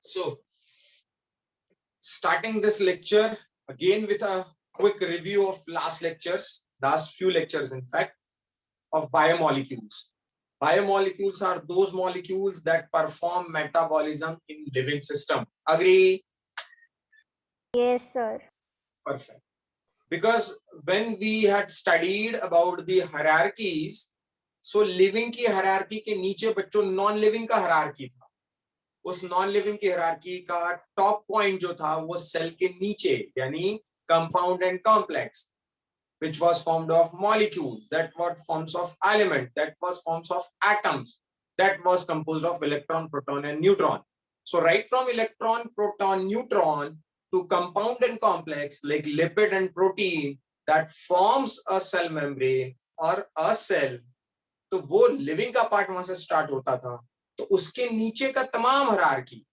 So, starting this lecture again with a quick review of last few lectures, in fact, of biomolecules. Biomolecules are those molecules that perform metabolism in living system. Agree? Yes, sir. Perfect. Because when we had studied about the hierarchies, so living की hierarchy के नीचे बच्चों non living का hierarchy था. उस non living की hierarchy का top point जो था वो सेल के नीचे यानी compound and complex, which was formed of molecules, that was forms of element, that was forms of atoms, that was composed of electron, proton and neutron. So right from electron, proton, neutron to compound and complex like lipid and protein that forms a cell membrane or a cell, तो वो living का part वहां से start होता था. तो उसके नीचे का तमाम hierarchy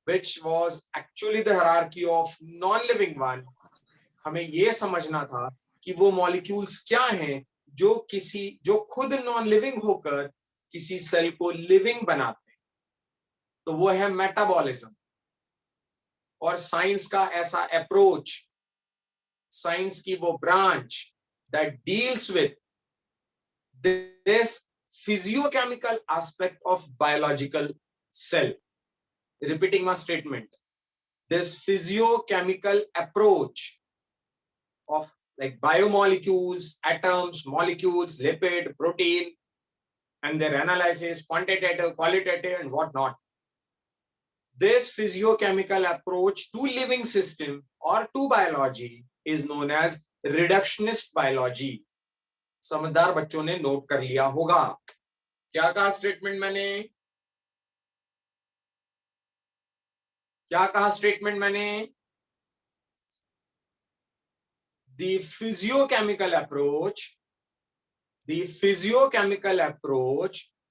which was actually the hierarchy of non-living one, हमें ये समझना था कि वो मॉलिक्यूल्स क्या हैं जो खुद नॉन लिविंग होकर किसी सेल को लिविंग बनाते हैं. तो वो है मेटाबॉलिज्म. और साइंस का ऐसा अप्रोच, साइंस की वो branch that deals with this physiochemical aspect of biological cell. Repeating my statement, this physiochemical approach of like biomolecules, atoms, molecules, lipid, protein, and their analysis, quantitative, qualitative, and whatnot. This physiochemical approach to living system or to biology is known as reductionist biology. समझदार बच्चों ने note कर लिया होगा. क्या कहा statement मैंने? क्या कहा स्टेटमेंट मैंने? The physiochemical approach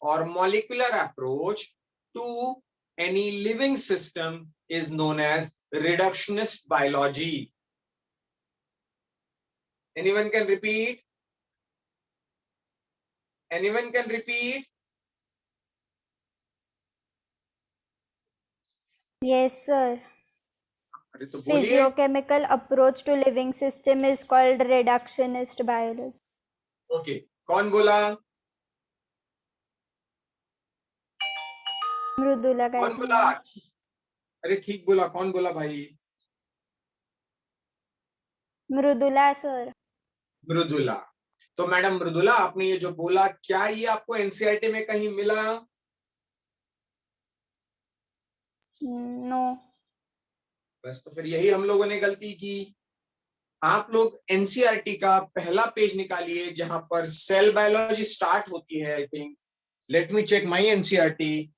or molecular approach to any living system is known as reductionist biology. Anyone can repeat? Anyone can repeat? Yes, sir. अरे तो बोलिए. Physiochemical approach to living system is called reductionist biology. Okay, कौन बोला? मृदुला कौन बोला? अरे ठीक बोला. कौन बोला भाई? मृदुला सर. मृदुला. तो मैडम मृदुला, आपने ये जो बोला, क्या ये आपको एनसीईआरटी में कहीं मिला? नो. बस तो फिर यही हम लोगों ने गलती की. आप लोग एनसीईआरटी का पहला पेज निकालिए जहां पर सेल बायोलॉजी स्टार्ट होती है. I think, let me check my NCERT.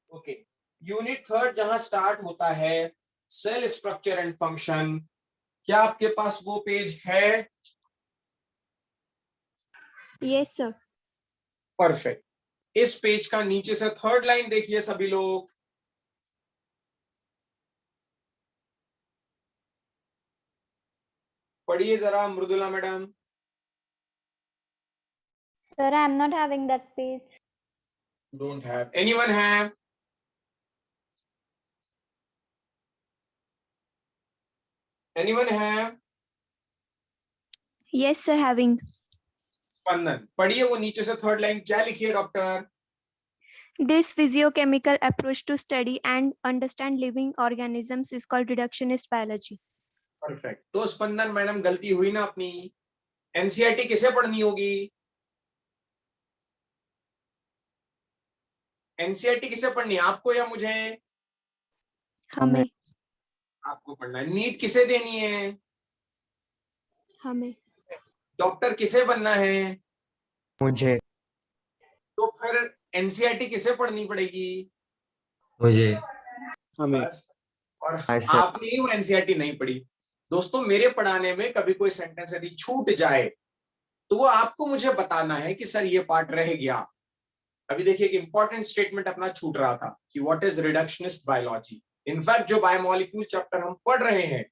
Okay, unit 3 जहां स्टार्ट होता है सेल स्ट्रक्चर एंड फंक्शन. क्या आपके पास वो पेज है? Yes sir. परफेक्ट. इस पेज का नीचे से थर्ड लाइन देखिए सभी लोग. पढ़िए जरा Mridula madam. Sir, I am not having that page. Don't have. Anyone have? Anyone have? Yes sir, having. Spandan पढ़िए वो नीचे से थर्ड लाइन क्या लिखी है doctor? This physiochemical approach to study and understand living organisms is called reductionist biology. Perfect. तो स्पंदन madam गलती हुई ना अपनी. एनसीईआरटी किसे पढ़नी होगी? एनसीईआरटी किसे पढ़नी है, आपको या मुझे? हमें. आपको पढ़ना है. नीट किसे देनी है? हमें. डॉक्टर किसे बनना है? मुझे. तो फिर एनसीईआरटी किसे पढ़नी पड़ेगी? मुझे. हमें. और आपने ही वो एनसीईआरटी नहीं पढ़ी. दोस्तों, मेरे पढ़ाने में कभी कोई सेंटेंस यदि छूट जाए तो वो आपको मुझे बताना है कि सर ये पार्ट रह गया. अभी देखिए एक इंपॉर्टेंट स्टेटमेंट अपना छूट रहा था कि what is reductionist biology. In fact जो बायोमोलिक्यूल चैप्टर हम पढ़ रहे हैं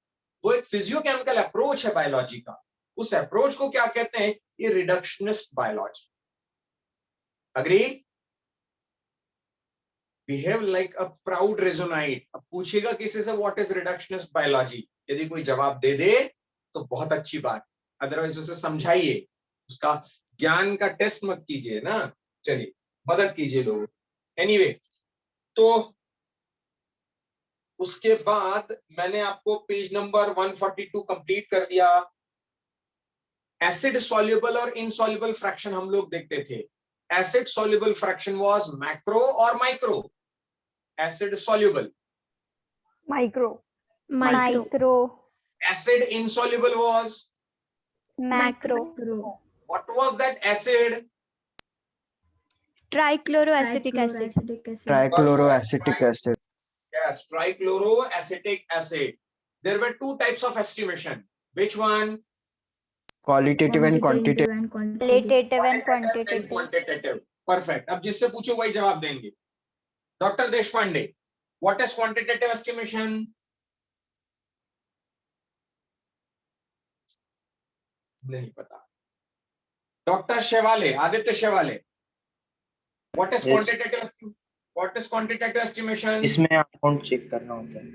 वो एक फिजियोकेमिकल अप्रोच है बायोलॉजी का। उस अप्रोच को क्या कहते हैं? ये reductionist biology. Agree? Behave like a proud रेजोनाइट। अब पूछेगा किसी से व्हाट इज रिडक्शनिस्ट बायोलॉजी, यदि कोई जवाब दे दे तो बहुत अच्छी बात, अदरवाइज उसे समझाइए, उसका ज्ञान का टेस्ट मत कीजिए ना। चलिए मदद कीजिए लोग। एनीवे, तो उसके बाद मैंने आपको पेज नंबर 142 कंप्लीट कर दिया। एसिड सॉल्युबल और इनसॉल्युबल फ्रैक्शन हम लोग देखते थे। Acid soluble fraction was macro और micro? Acid soluble Micro. Micro. Micro. acid insoluble was? Macro. What was that acid? Trichloroacetic acid. Trichloroacetic acid. Yes, trichloroacetic acid. There were two types of estimation. Which one? Qualitative and quantitative. Qualitative and And quantitative. quantitative. Perfect. अब जिससे पूछो वही जवाब देंगे। Doctor Deshpande, what is quantitative estimation? नहीं पता। Doctor Shewale, Aditya Shewale, what is Yes. quantitative estimation? इसमें account check करना होता है।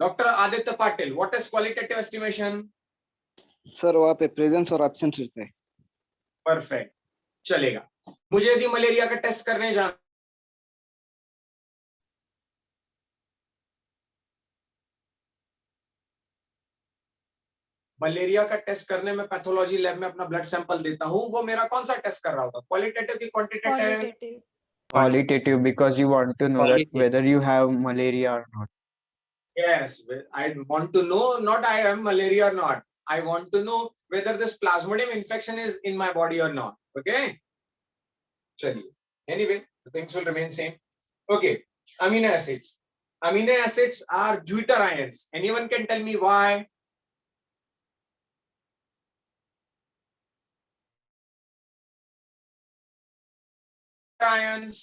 Doctor Aditya Patil, what is qualitative estimation? Sir वहाँ पे प्रेजेंस और एब्सेंस रहते हैं। परफेक्ट, चलेगा। मुझे यदि मलेरिया का टेस्ट करने जाना, मलेरिया का टेस्ट करने में पैथोलॉजी लैब में अपना ब्लड सैंपल देता हूं, वो मेरा कौन सा टेस्ट कर रहा होगा? क्वालिटेटिव की quantitative? Qualitative, because you want to know that Qualitative. whether you have malaria or not. Yes, I want to know not I am malaria or not. I want to know whether this plasmodium infection is in my body or not. Okay? चलिए. Anyway, the things will remain same. Okay, amino acids. Amino acids are Jupiter ions. Anyone can tell me why? Ions.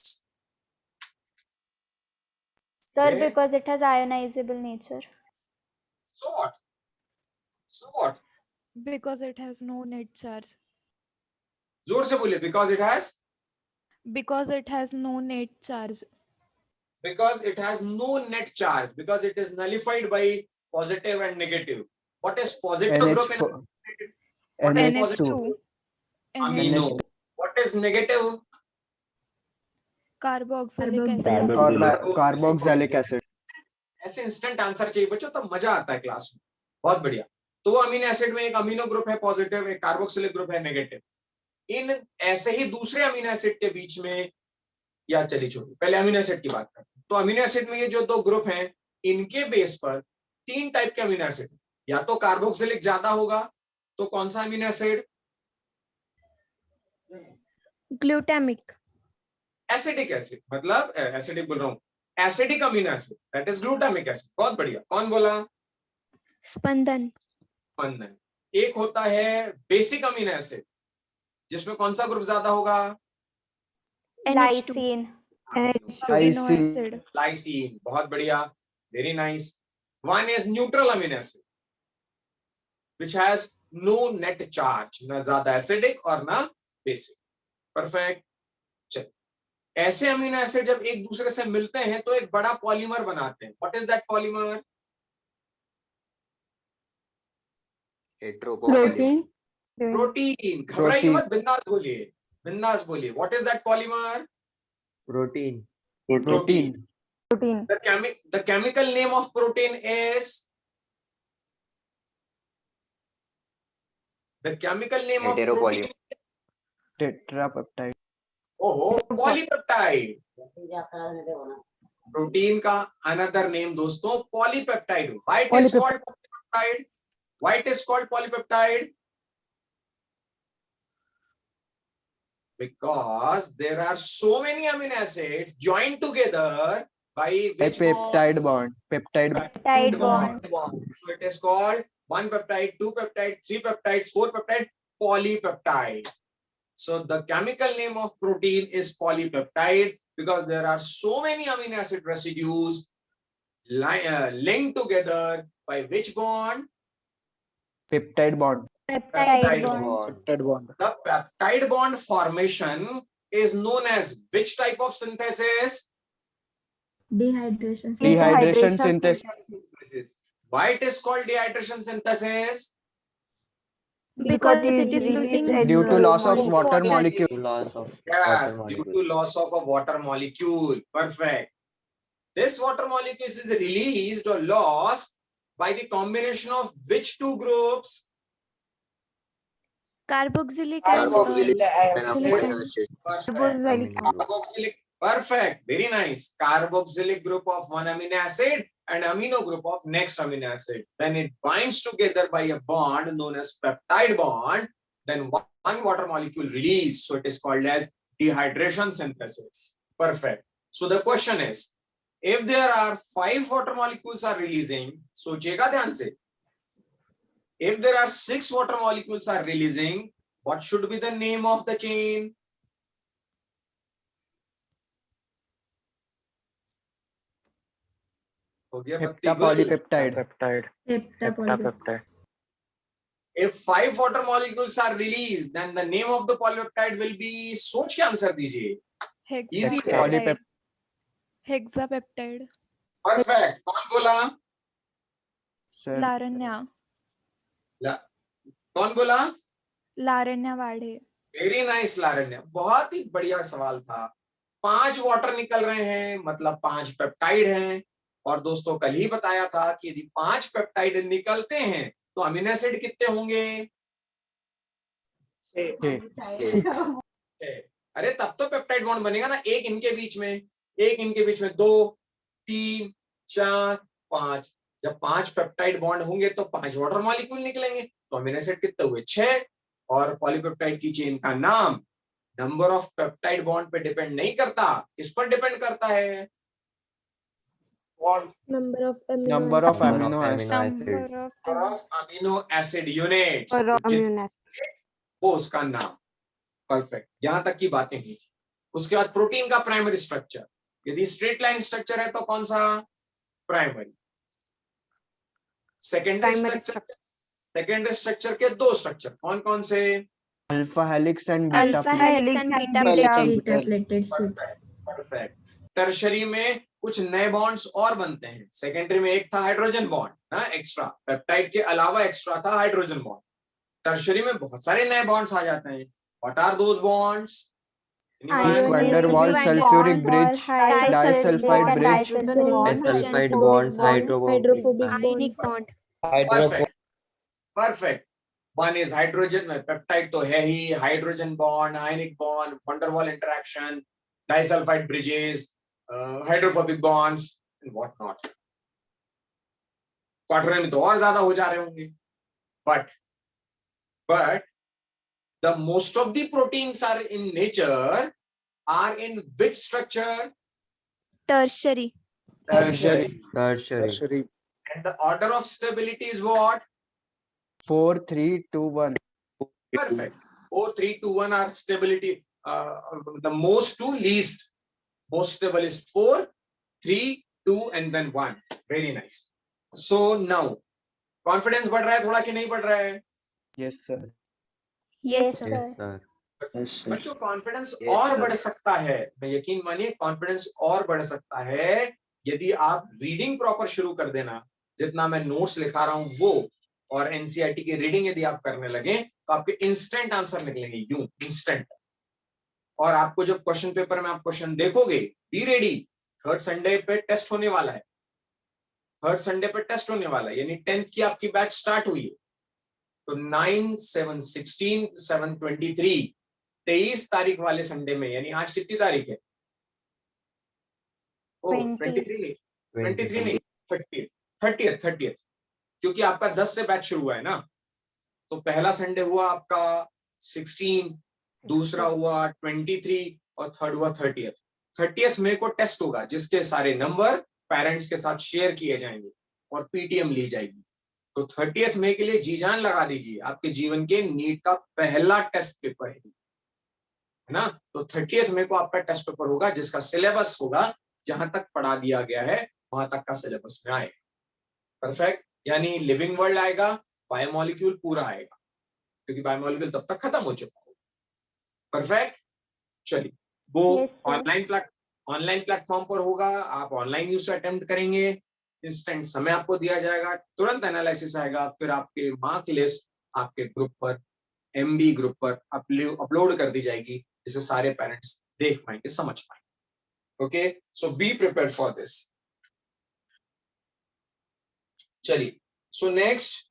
Sir, Okay. because it has ionizable nature. So what? So what? Because it has no net charge. जोर से बोलिए. Because it has? Because it has no net charge. Because it has no net charge. Because it is nullified by positive and negative. What is positive group in NH4. what is NH2. positive? Amino. What is negative? Carboxylic acid. Carboxylic acid. ऐसे instant answer चाहिए बच्चों, तो मजा आता है class में। बहुत बढ़िया। तो वो अमीनो एसिड में एक अमीनो ग्रुप है पॉजिटिव, एक कार्बोक्सिलिक ग्रुप है नेगेटिव। इन ऐसे ही दूसरे अमीनो एसिड के बीच में, या चलिए छोड़िए, पहले अमीनो एसिड की बात करते हैं। तो अमीनो एसिड में ये जो दो ग्रुप हैं, इनके बेस पर तीन टाइप के अमीनो एसिड, या तो कार्बोक्सिलिक ज्यादा होगा, तो कौन सा amino acid? Glutamic. Acidic acid, मतलब एसिडिक बोल रहा हूँ, acidic amino acid, that is glutamic acid. बहुत बढ़िया। कौन बोला? Spandan. स्पंदन। एक होता है बेसिक अमीनो एसिड, जिसमें कौन सा ग्रुप ज्यादा होगा? NH2. Lysine. Amino Lysine. acid. Lysine. बहुत बढ़िया, very nice. One is neutral amino acid which has no net charge, ना ज्यादा एसिडिक और ना बेसिक। परफेक्ट। चलिए, ऐसे अमीनो एसिड जब एक दूसरे से मिलते हैं तो एक बड़ा पॉलीमर बनाते हैं। What is that polymer? Protein. Protein. घबराइए मत, बिंदास बोलिए, बिंदास बोलिए। What is that polymer? Protein. Protein. Protein. The chemical name of protein is? The chemical name of protein? Tetrapeptide. ओहो, पॉलीपेप्टाइड। प्रोटीन का अनदर नेम दोस्तों polypeptide. Why it is called polypeptide? Why it is called polypeptide? Because there are so many amino acids joined together by A which peptide bond. Peptide bond. Peptide bond. So it is called one peptide, two peptide, three peptide, four peptide, polypeptide. So the chemical name of protein is polypeptide because there are so many amino acid residues linked together by which bond? Peptide bond. Peptide bond. Peptide bond. The peptide bond formation is known as which type of synthesis? Dehydration. Dehydration synthesis. Why it is called dehydration synthesis? Because it is losing Due to loss of water water. molecule. Loss of Yes, water due molecule. to loss of a water molecule. Perfect. This water molecule is released or lost by the combination of which two groups? Carboxylic Carboxylic and acid. Perfect. Amino group. Carboxylic. Perfect. Very nice. Carboxylic group of one amino acid and amino group of next amino acid. Then it binds together by a bond known as peptide bond. Then one water molecule released. So it is called as dehydration synthesis. Perfect. So the question is, if there are 5 water molecules are releasing, सोचिएगा ध्यान से. If there are 6 water molecules are releasing, what should be the name of the chain? हो गया बत्ती गुल. Heptapolypeptide. Heptapeptide. If 5 water molecules are released, then the name of the polypeptide will be. सोच के answer दीजिए. Easy है. Polypeptide. Hexapeptide. Perfect. कौन बोला? Sir. Laranya. कौन बोला? Laranya वाढे. Very nice Laranya. बहुत ही बढ़िया सवाल था. 5 वाटर निकल रहे हैं मतलब 5 पेप्टाइड हैं. और दोस्तों कल ही बताया था कि यदि 5 पेप्टाइड निकलते हैं तो अमीनो एसिड कितने होंगे? अरे तब तो पेप्टाइड बॉन्ड बनेगा ना. एक इनके बीच में, एक इनके बीच में, 2 3 4 5. जब 5 पेप्टाइड बॉन्ड होंगे तो 5 वाटर मॉलिक्यूल निकलेंगे. तो अमीनो एसिड कितने हुए? 6. और पॉलीपेप्टाइड की चेन का नाम नंबर ऑफ पेप्टाइड बॉन्ड पे डिपेंड नहीं करता. किस पर डिपेंड करता है? number of Number of amino Number acids. of of amino acid units. वो उसका नाम. परफेक्ट. यहां तक की बातें हुई. उसके बाद प्रोटीन का प्राइमरी स्ट्रक्चर. यदि स्ट्रेट लाइन स्ट्रक्चर है तो कौन सा? Primary. Secondary structure. Secondary structure के 2 स्ट्रक्चर कौन कौन से? Alpha helix and beta alpha helix. helix and beta perfect. Tertiary में कुछ नए बॉन्ड्स और बनते हैं. सेकेंडरी में एक था हाइड्रोजन बॉन्ड ना, एक्स्ट्रा. पेप्टाइड के अलावा एक्स्ट्रा था हाइड्रोजन बॉन्ड. टर्शरी में बहुत सारे नए बॉन्ड्स आ जाते हैं. What are those bonds? Van der Waals sulfuric bridge. Disulfide bridge. Disulfide bonds, hydrophobic. ionic bond. Perfect. Perfect. One is hydrogen में. पेप्टाइड तो है ही. Hydrogen bond, ionic bond, van der Waals interaction, disulphide bridges, hydrophobic bonds and what not. क्वाड्रेन में तो और ज्यादा हो जा रहे होंगे. but the most of the proteins are in nature are in which structure? Tertiary. Tertiary. Tertiary. And the order of stability is what? 4, 3, 2, 1. Perfect. 4, 3, 2, 1 are stability. The most to least. Most stable is 4, 3, 2 and then 1. Very nice. So now, confidence बढ़ रहा है थोड़ा कि नहीं बढ़ रहा है? Yes, sir. Yes, sir. Yes, sir. बच्चों कॉन्फिडेंस और बढ़ सकता है. मैं यकीन मानिए कॉन्फिडेंस और बढ़ सकता है यदि आप रीडिंग प्रॉपर शुरू कर देना. जितना मैं नोट्स लिखा रहा हूं वो और एनसीईआरटी की रीडिंग यदि आप करने लगे तो आपके इंस्टेंट आंसर निकलेंगे. यूं इंस्टेंट. और आपको जब क्वेश्चन पेपर में आप क्वेश्चन देखोगे, बी रेडी. थर्ड संडे पे टेस्ट होने वाला है. थर्ड संडे पे टेस्ट होने वाला है. यानी 10th की आपकी बैच स्टार्ट हुई है. तो 9, 7, 16, 7, 23 23 तारीख वाले संडे में, यानी आज कितनी तारीख है? ओ 23 नहीं, 23 नहीं, 30th. क्योंकि आपका 10 से बैच शुरू हुआ है ना. तो पहला संडे हुआ आपका 16, दूसरा हुआ 23 और थर्ड हुआ 30th मई को टेस्ट होगा जिसके सारे नंबर पेरेंट्स के साथ शेयर किए जाएंगे और पीटीएम ली जाएगी. तो 30th मई के लिए जी जान लगा दीजिए. आपके जीवन के नीट का पहला टेस्ट पेपर है. है ना। तो 30th मई को आपका टेस्ट पेपर होगा जिसका सिलेबस होगा जहां तक पढ़ा दिया गया है वहां तक का सिलेबस में आएगा। परफेक्ट, यानी लिविंग वर्ल्ड आएगा, बायोमोलिक्यूल पूरा आएगा क्योंकि बायोमोलिक्यूल तब तक खत्म हो चुका होगा। परफेक्ट, चलिए वो Yes, sir. ऑनलाइन प्लेटफॉर्म पर होगा, आप ऑनलाइन यूज अटेम्प्ट करेंगे, इंस्टेंट समय आपको दिया जाएगा, तुरंत एनालिसिस आएगा, फिर आपके मार्क लिस्ट आपके ग्रुप पर, एमबी ग्रुप पर अपलोड कर दी जाएगी जिसे सारे पेरेंट्स देख पाएंगे, समझ पाएंगे। Okay, so be prepared for this. चलिए, so next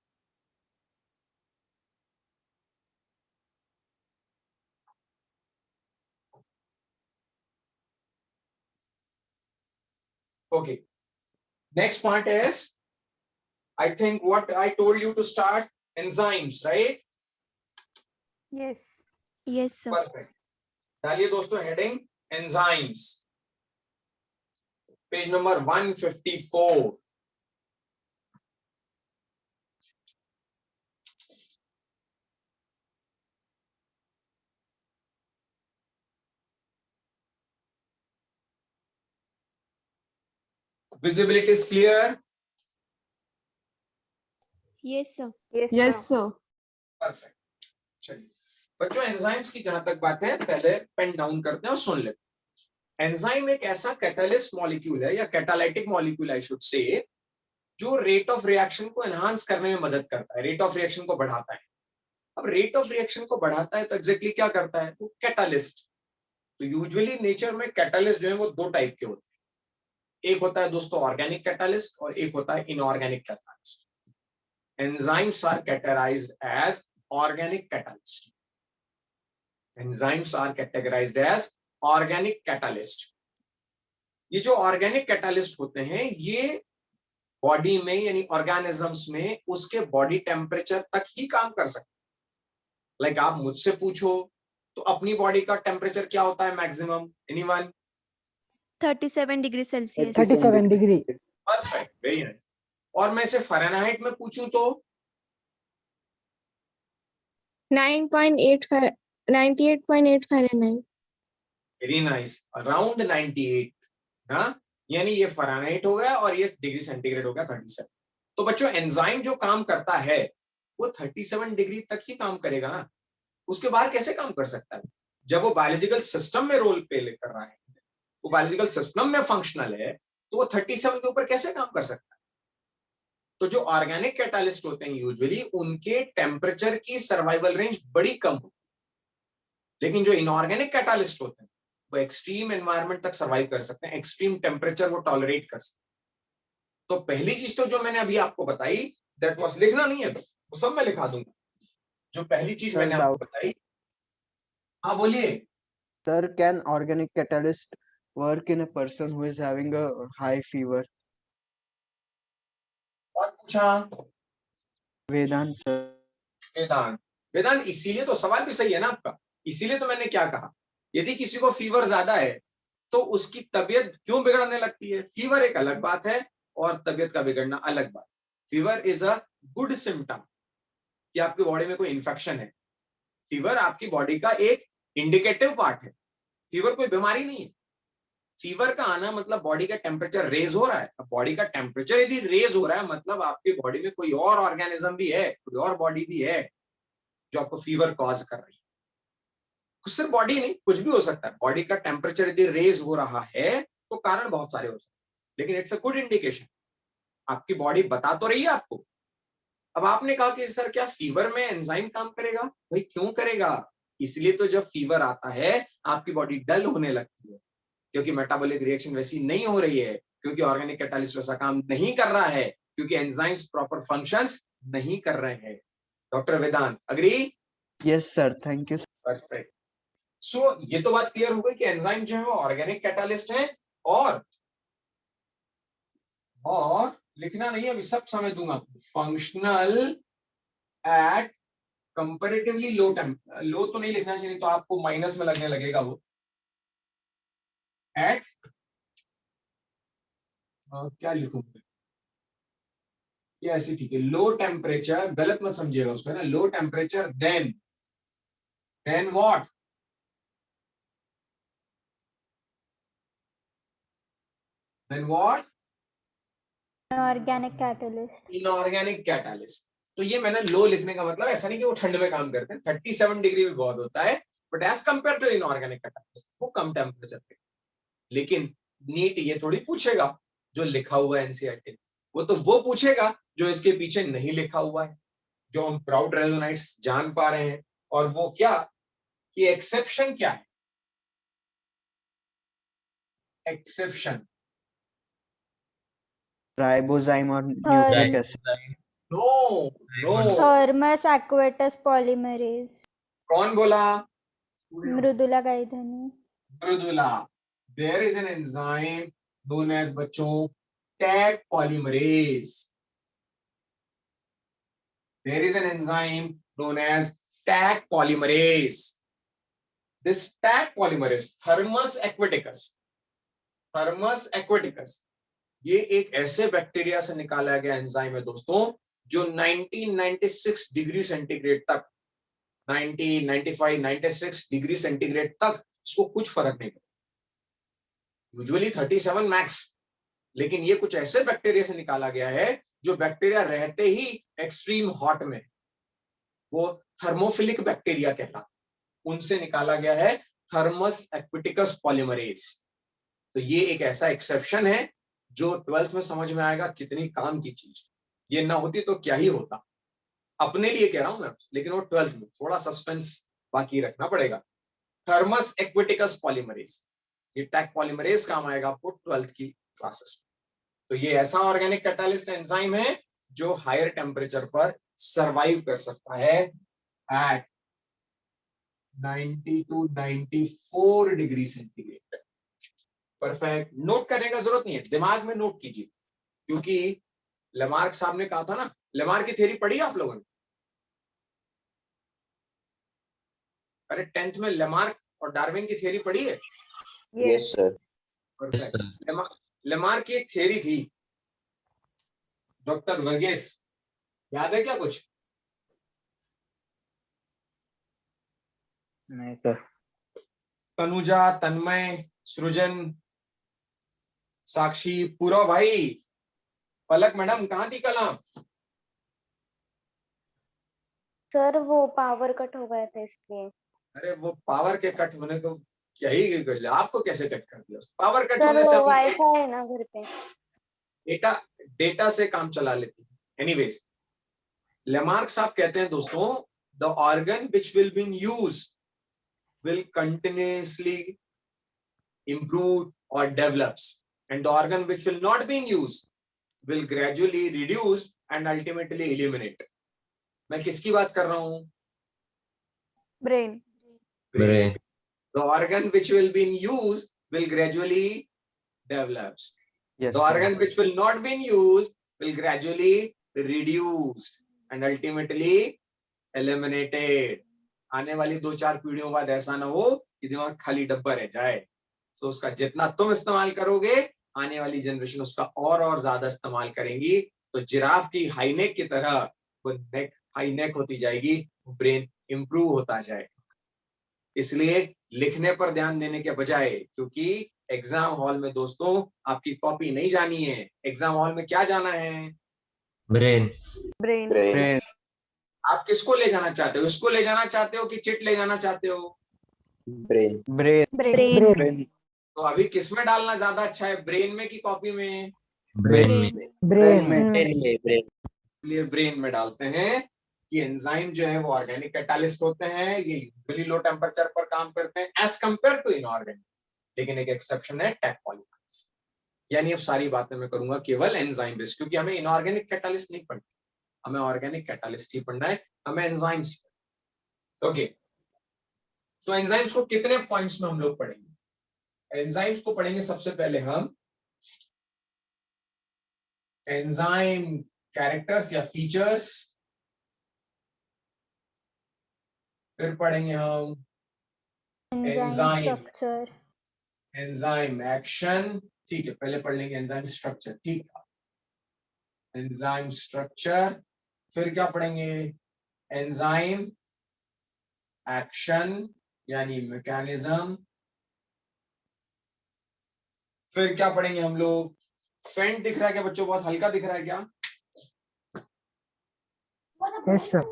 okay, next part is I think what I told you to start, enzymes, right? Yes. Yes, sir. Perfect. डालिए दोस्तों heading enzymes, page number 154। Visibility is clear? Yes, sir. Yes, sir. Perfect. चलिए बच्चों, enzymes की जहां तक बात है पहले पेन डाउन करते हैं और सुन लेते हैं। एंजाइम एक ऐसा कैटालिस्ट मॉलिक्यूल है या catalytic molecule I should say, जो रेट ऑफ रिएक्शन को एनहांस करने में मदद करता है, रेट ऑफ रिएक्शन को बढ़ाता है। अब रेट ऑफ रिएक्शन को बढ़ाता है तो एग्जैक्टली क्या करता है, वो कैटालिस्ट। तो यूजुअली नेचर में कैटालिस्ट जो है वो दो टाइप के होते हैं, एक होता है दोस्तों ऑर्गेनिक कैटालिस्ट और एक होता है inorganic catalyst. Enzymes are categorised as organic catalyst. Enzymes are categorised as organic catalyst. ये जो ऑर्गेनिक कैटालिस्ट होते हैं ये बॉडी में यानी ऑर्गेनिजम्स में उसके बॉडी टेम्परेचर तक ही काम कर सकते हैं। लाइक आप मुझसे पूछो तो अपनी बॉडी का टेम्परेचर क्या होता है maximum, anyone? 37 degree Celsius. 37 degree. Perfect, very nice. और मैं इसे फ़ारेनहाइट में पूछूं तो 98.8 फ़ारेनहाइट। वेरी नाइस, अराउंड 98 ना, यानी ये फ़ारेनहाइट हो गया और ये डिग्री सेंटीग्रेड हो गया 37। तो बच्चों एंजाइम जो काम करता है वो 37 डिग्री तक ही काम करेगा ना, उसके बाहर कैसे काम कर सकता है? जब वो बायोलॉजिकल सिस्टम में रोल प्ले कर रहा है, वो बायोलॉजिकल सिस्टम में फंक्शनल है, तो वो 37 के ऊपर कैसे काम कर सकता है? तो जो ऑर्गेनिक कैटालिस्ट होते हैं यूजुअली उनके टेम्परेचर की सर्वाइवल रेंज बड़ी कम होती है, लेकिन जो इनऑर्गेनिक कैटालिस्ट होते हैं वो एक्सट्रीम एनवायरनमेंट तक सर्वाइव कर सकते हैं, एक्सट्रीम टेम्परेचर वो टॉलरेट कर सकते हैं। तो पहली चीज तो जो मैंने अभी आपको बताई, दैट वाज, लिखना नहीं है तो सब मैं लिखा दूंगा। जो पहली चीज मैंने आपको बताई, हाँ बोलिए Sir, can organic catalyst work in a person who is having a high fever? और पूछा Vedant sir. वेदांत। वेदांत, इसीलिए तो सवाल भी सही है ना आपका, इसीलिए तो मैंने क्या कहा, यदि किसी को फीवर ज्यादा है तो उसकी तबीयत क्यों बिगड़ने लगती है? फीवर एक अलग बात है और तबीयत का बिगड़ना अलग बात। Fever is a good symptom कि आपकी बॉडी में कोई इंफेक्शन है। फीवर आपकी बॉडी का एक इंडिकेटिव पार्ट है, फीवर कोई बीमारी नहीं है। फीवर का आना मतलब बॉडी का टेम्परेचर रेज हो रहा है। अब बॉडी का टेम्परेचर यदि रेज हो रहा है मतलब आपकी बॉडी में कोई और ऑर्गेनिज्म भी है, कोई और बॉडी भी है जो आपको फीवर कॉज कर रही है। सिर्फ बॉडी नहीं, कुछ भी हो सकता है। बॉडी का टेम्परेचर यदि रेज हो रहा है तो कारण बहुत सारे हो सकते हैं, लेकिन इट्स अ गुड इंडिकेशन, आपकी बॉडी बता तो रही है आपको। अब आपने कहा कि सर क्या फीवर में एंजाइम काम करेगा? भाई क्यों करेगा? इसलिए तो जब फीवर आता है आपकी बॉडी डल होने लगती है, क्योंकि मेटाबॉलिक रिएक्शन वैसी नहीं हो रही है, क्योंकि ऑर्गेनिक कैटालिस्ट वैसा काम नहीं कर रहा है, क्योंकि एंजाइम्स प्रॉपर फंक्शंस नहीं कर रहे हैं। Doctor Vedant, agree? Yes sir, thank you. Perfect. So ये तो बात क्लियर हो गई कि एंजाइम जो है वो ऑर्गेनिक कैटालिस्ट है, और लिखना नहीं है, अभी सब समझ दूंगा। फंक्शनल एट कंपैरेटिवली लो लो तो नहीं लिखना चाहिए, तो आपको माइनस में लगने लगेगा वो। एट क्या लिखूंगा ये ऐसे, ठीक है, लो टेम्परेचर, गलत मत समझिएगा उसको, है ना। Low temperature then what? Then what, Inorganic catalyst. Inorganic catalyst. तो ये मैंने लो लिखने का मतलब ऐसा नहीं कि वो ठंड में काम करते हैं, 37 डिग्री भी बहुत होता है, but as compare to inorganic catalyst वो कम टेम्परेचर पे। लेकिन नीट ये थोड़ी पूछेगा जो लिखा हुआ है एनसीईआरटी, वो तो वो पूछेगा जो इसके पीछे नहीं लिखा हुआ है, जो हम प्राउड रेजोनाइट्स जान पा रहे हैं। और वो क्या कि एक्सेप्शन क्या है, एक्सेप्शन राइबोजाइम और nucleic acid. No no, Thermus aqueous polymerase. कौन बोला? Mridula Gaidhani. Mridula. There is an enzyme known as बच्चों Taq polymerase. There is an enzyme known as Taq polymerase. This Taq polymerase Thermus aquaticus, Thermus aquaticus, ये एक ऐसे bacteria से निकाला गया enzyme है दोस्तों जो 1996 डिग्री सेंटीग्रेड तक, 90, 95, 96 डिग्री सेंटीग्रेड तक इसको कुछ फर्क नहीं पड़ता, यूजुअली 37 मैक्स। लेकिन ये कुछ ऐसे बैक्टीरिया से निकाला गया है जो बैक्टीरिया रहते ही एक्सट्रीम हॉट में, वो थर्मोफिलिक बैक्टीरिया कहलाता, उनसे निकाला गया है थर्मस एक्विटिकस पॉलीमरेज। तो ये एक ऐसा एक्सेप्शन है जो 12th में समझ में आएगा कितनी काम की चीज। ये ना होती तो क्या ही होता, अपने लिए कह रहा हूं मैं, लेकिन वो 12th में थोड़ा सस्पेंस बाकी रखना पड़ेगा। थर्मस एक्विटिकस पॉलीमरेज, ये टैग पॉलीमरेज काम आएगा आपको 12th की क्लासेस में। तो ये ऐसा ऑर्गेनिक कैटालिस्ट एंजाइम है जो हायर टेम्परेचर पर सरवाइव कर सकता है at 90 to 94 degree centigrade. Perfect, note करने का जरूरत नहीं है, दिमाग में नोट कीजिए, क्योंकि लेमार्क साहब ने कहा था ना, लेमार्क की थ्योरी पढ़ी आप लोगों ने? अरे 10th में लेमार्क और डार्विन की थ्योरी पढ़ी है? Yes sir. परफेक्ट। लेमार्क की एक थ्योरी थी, डॉक्टर वर्गीस, याद है क्या कुछ? नहीं सर। तनुजा, तन्मय, सृजन, साक्षी, पूरा भाई, पलक मैडम, कहाँ थी कल आप? सर वो पावर कट हो गए थे इसलिए। अरे वो पावर के कट होने को क्या ही कर लिया, आपको कैसे कट कर दिया? पावर कट सर होने से वाईफाई है ना घर पे। डेटा से काम चला लेती है। एनीवेज, लेमार्क साहब कहते हैं दोस्तों, the organ which will be use will continuously improve or develops, and the organ which will not be in use will gradually reduce and ultimately eliminate. मैं किसकी बात कर रहा हूं? Brain. Brain. The organ which will be in use will gradually develops. Yes, The sir. organ which will not be in use will gradually reduce and ultimately eliminated. आने वाली 2-4 पीढ़ियों बाद ऐसा ना हो कि दिमाग खाली डब्बा रह जाए। सो उसका जितना तुम इस्तेमाल करोगे, आने वाली जनरेशन उसका और ज्यादा इस्तेमाल करेंगी। तो जिराफ की हाई नेक की तरह वो नेक हाई नेक होती जाएगी, ब्रेन इंप्रूव होता जाएगा। इसलिए लिखने पर ध्यान देने के बजाय, क्योंकि एग्जाम हॉल में दोस्तों आपकी कॉपी नहीं जानी है, एग्जाम हॉल में क्या जाना है? ब्रेन। ब्रेन। Brain. आप किसको ले जाना चाहते हो? इसको ले जाना चाहते हो कि चिट ले जाना चाहते हो? ब्रेन। Brain. ब्रेन। Brain. तो अभी किसमें डालना ज्यादा अच्छा है, ब्रेन में कि कॉपी में? ब्रेन में। Brain में. ब्रेन में। ब्रेन। इसलिए ब्रेन में डालते हैं कि एंजाइम जो है वो ऑर्गेनिक कैटालिस्ट होते हैं, ये यूजुअली लो टेम्परेचर पर काम करते हैं एज कंपेयर टू इनऑर्गेनिक। लेकिन एक एक्सेप्शन है टैग पॉलीमरेज। यानी अब सारी बातें मैं करूंगा केवल एंजाइम बेस्ड, क्योंकि हमें इनऑर्गेनिक कैटालिस्ट नहीं पढ़ना, हमें ऑर्गेनिक कैटालिस्ट ही पढ़ना है, हमें एंजाइम्स। ओके, तो एंजाइम्स को कितने पॉइंट्स में हम लोग पढ़ेंगे? एंजाइम्स को पढ़ेंगे सबसे पहले हम एंजाइम कैरेक्टर्स या फीचर्स, फिर पढ़ेंगे हम Enzyme Enzyme. structure. Enzyme action, ठीक है, पहले पढ़ लेंगे एंजाइम स्ट्रक्चर, ठीक है, एंजाइम स्ट्रक्चर, फिर क्या पढ़ेंगे? एंजाइम एक्शन यानी मैकेनिज्म, फिर क्या पढ़ेंगे हम लोग? फेंट दिख रहा है क्या बच्चों? बहुत हल्का दिख रहा है क्या? Yes, sir.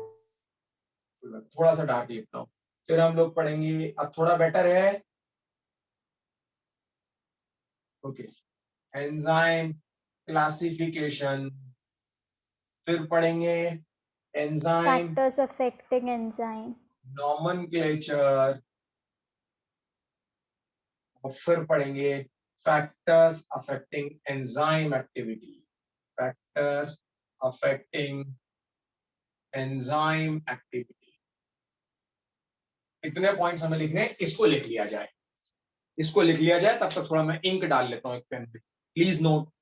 थोड़ा सा डार्क लिखता हूँ। फिर हम लोग पढ़ेंगे, अब थोड़ा बेटर है। Okay, enzyme classification. फिर पढ़ेंगे enzyme Factors affecting enzyme. Nomenclature. और फिर पढ़ेंगे factors affecting enzyme activity. Factors affecting enzyme activity. इतने पॉइंट्स हमें लिखने हैं, इसको लिख लिया जाए। इसको लिख लिया जाए, तब तक थोड़ा मैं इंक डाल लेता हूं एक पेन पे। Please note.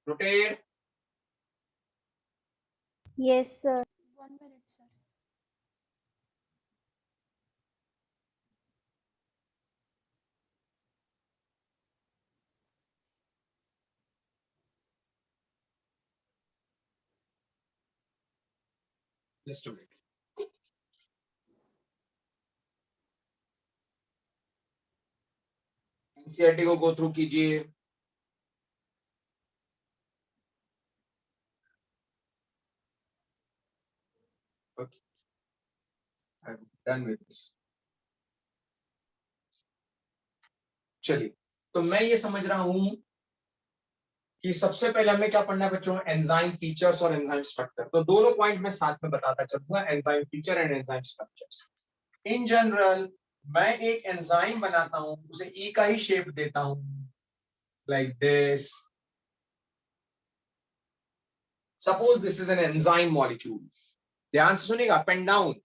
Rotate. Yes, sir. Just wait. NCERT को गो थ्रू कीजिए। Okay, I am done with this. चलिए, तो मैं ये समझ रहा हूं कि सबसे पहले हमें क्या पढ़ना है बच्चों? एंजाइम फीचर्स और एंजाइम स्ट्रक्चर। तो दोनों पॉइंट मैं साथ में बताता चलूंगा, enzyme feature and enzyme structures. In general मैं एक एंजाइम बनाता हूं, उसे ई का ही शेप देता हूं, like this. Suppose this is an enzyme molecule. ध्यान से सुनिएगा, pen down.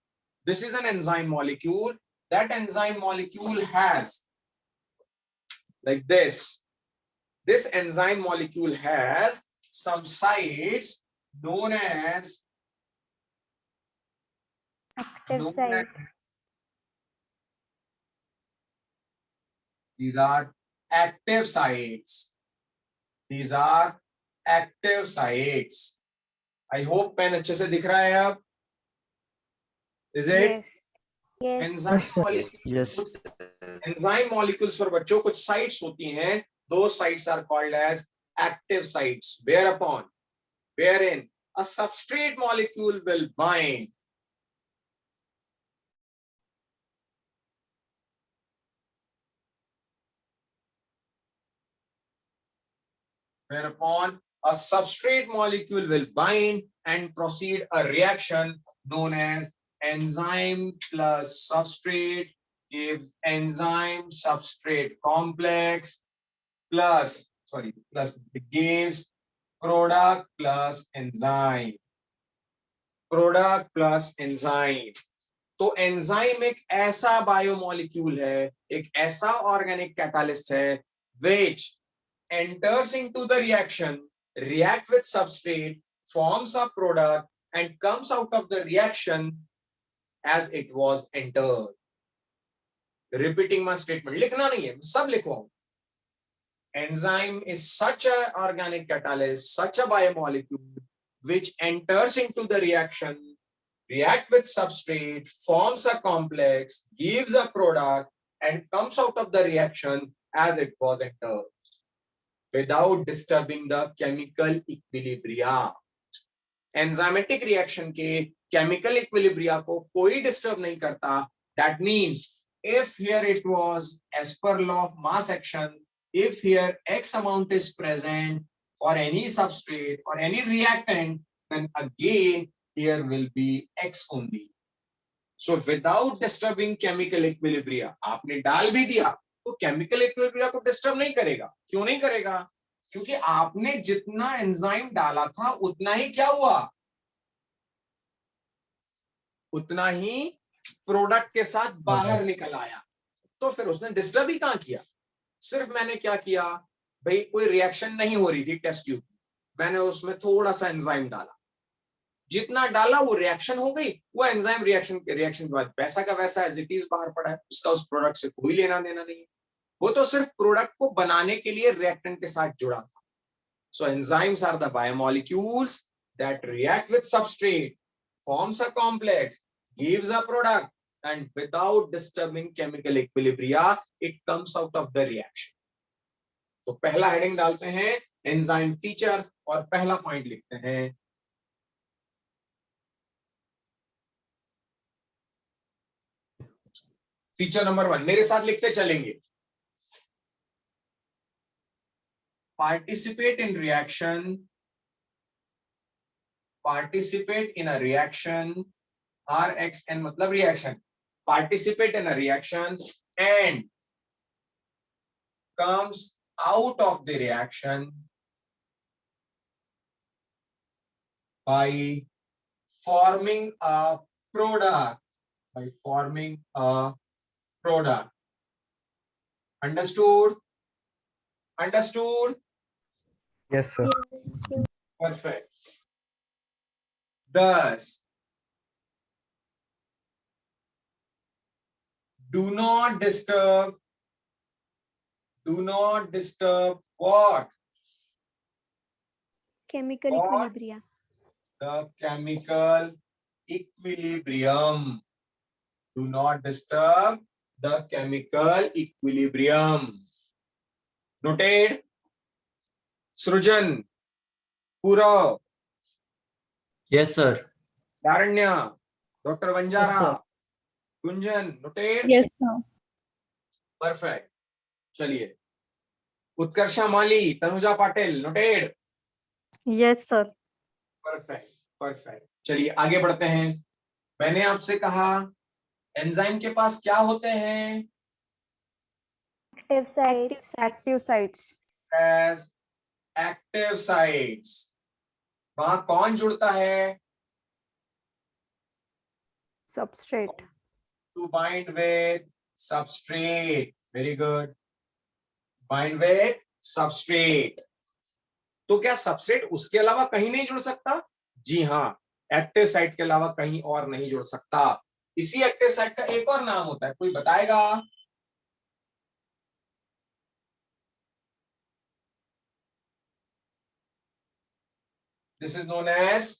This is an enzyme molecule. That enzyme molecule has like this enzyme molecule has some sites known as Active site. These are active sites. These are active sites. I hope pen अच्छे से दिख रहा है अब। Is it? Yes. Yes. Yes. Enzyme molecules पर बच्चों कुछ sites होती हैं। Those sites are called as active sites. Wherein a substrate molecule will bind. Whereupon a substrate molecule will bind and proceed a reaction known as enzyme plus substrate gives enzyme substrate complex plus gives product plus enzyme. Product plus enzyme. तो enzyme एक ऐसा biomolecule है, एक ऐसा organic catalyst है which enters into the reaction, react with substrate, forms a product and comes out of the reaction as it was entered. Repeating my statement. लिखना नहीं है, सब लिखवाऊं. Enzyme is such a organic catalyst, such a biomolecule which enters into the reaction, react with substrate, forms a complex, gives a product and comes out of the reaction as it was entered, without disturbing the chemical equilibria. Enzymatic reaction के chemical equilibria को कोई disturb नहीं करता. That means if here it was as per law of mass action, if here X amount is present for any substrate or any reactant, then again here will be X only. So without disturbing chemical equilibria, आपने डाल भी दिया तो chemical equilibria को disturb नहीं करेगा। क्यों नहीं करेगा? क्योंकि आपने जितना एंजाइम डाला था उतना ही क्या हुआ, उतना ही प्रोडक्ट के साथ बाहर निकल आया। तो फिर उसने डिस्टर्ब ही कहां किया? सिर्फ मैंने क्या किया भाई, कोई रिएक्शन नहीं हो रही थी टेस्ट ट्यूब, मैंने उसमें थोड़ा सा एंजाइम डाला, जितना डाला वो रिएक्शन हो गई, वो एंजाइम रिएक्शन के बाद पैसा का वैसा एज इट इज बाहर पड़ा है, उसका उस प्रोडक्ट से कोई लेना देना नहीं है। वो तो सिर्फ प्रोडक्ट को बनाने के लिए रिएक्टेंट के साथ जुड़ा था। So enzymes are the biomolecules that react with substrate, forms a complex, gives a product, and without disturbing chemical equilibria it comes out of the reaction. तो पहला हेडिंग डालते हैं एंजाइम फीचर और पहला पॉइंट लिखते हैं फीचर नंबर 1। मेरे साथ लिखते चलेंगे। Participate in reaction, participate in a reaction, RXN मतलब reaction, participate in a reaction and comes out of the reaction by forming a product, by forming a product. Understood? Understood? Yes, sir. Perfect. Thus, do not disturb what? Chemical What? equilibria. The chemical equilibrium. Do not disturb the chemical equilibrium. Noted? Srujan, Purav, Yes, sir. Laranya, Dr. Vanjara, Yes, sir. Gunjan, noted? Yes, sir. Perfect. चलिए, Utkarsha Mali, Tanuja Patil, noted? Yes, sir. Perfect perfect. चलिए आगे बढ़ते हैं। मैंने आपसे कहा enzyme के पास क्या होते हैं? Active sites. Active sites. As active sites. वहां कौन जुड़ता है? Substrate. To bind with substrate. Very good, bind with substrate. तो क्या सबस्ट्रेट उसके अलावा कहीं नहीं जुड़ सकता? जी हाँ, एक्टिव साइट के अलावा कहीं और नहीं जुड़ सकता। इसी एक्टिव साइट का एक और नाम होता है, कोई बताएगा? This is known as,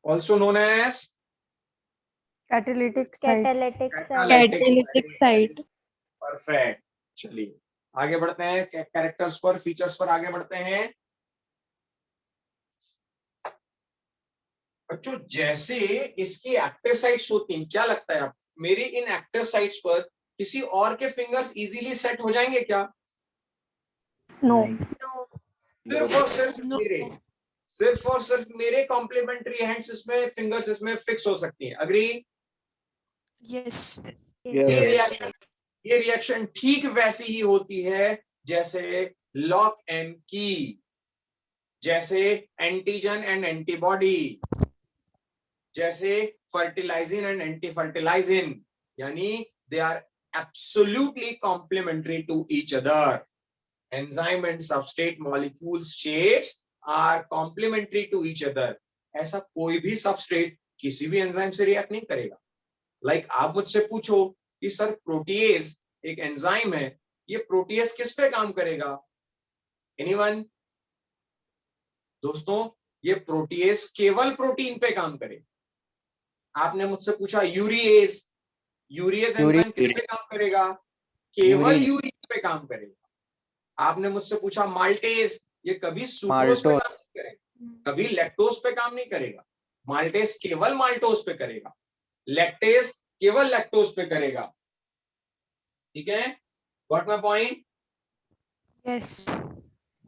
also known as Catalytic sites. Catalytic site. Perfect. चलिए आगे बढ़ते हैं, कैरेक्टर्स पर, फीचर्स पर आगे बढ़ते हैं। बच्चों जैसे इसकी एक्टिव साइट्स होती हैं, क्या लगता है आप मेरी इन एक्टिव साइट्स पर किसी और के फिंगर्स इजीली सेट हो जाएंगे क्या? No. सिर्फ और सिर्फ मेरे, सिर्फ और सिर्फ मेरे कॉम्प्लीमेंट्री हैंड्स इसमें, फिंगर्स इसमें फिक्स हो सकती हैं। अग्री? Yes. ये रिएक्शन ठीक वैसी ही होती है जैसे लॉक एंड की, जैसे एंटीजन एंड एंटीबॉडी, जैसे फर्टिलाइजिन एंड एंटी फर्टिलाइजिन, यानी they are absolutely complementary to each other. Enzyme and substrate molecules shapes are complementary to each other. ऐसा कोई भी सबस्ट्रेट किसी भी एंजाइम से रिएक्ट नहीं करेगा। लाइक आप मुझसे पूछो कि सर प्रोटीएज एक एंजाइम है, ये प्रोटीएज किस पे काम करेगा? एनीवन? दोस्तों ये प्रोटीएज केवल प्रोटीन पे काम करेगा। आपने मुझसे पूछा यूरिएज, यूरिएज एंजाइम किस पे काम करेगा? केवल यूरिन पे काम करेगा। आपने मुझसे पूछा माल्टेज, ये कभी सुक्रोज पे काम नहीं करेगा, कभी लैक्टोज पे काम नहीं करेगा। माल्टेज केवल माल्टोज पे करेगा, लैक्टेज केवल लैक्टोज पे करेगा। ठीक है, got my point? Yes.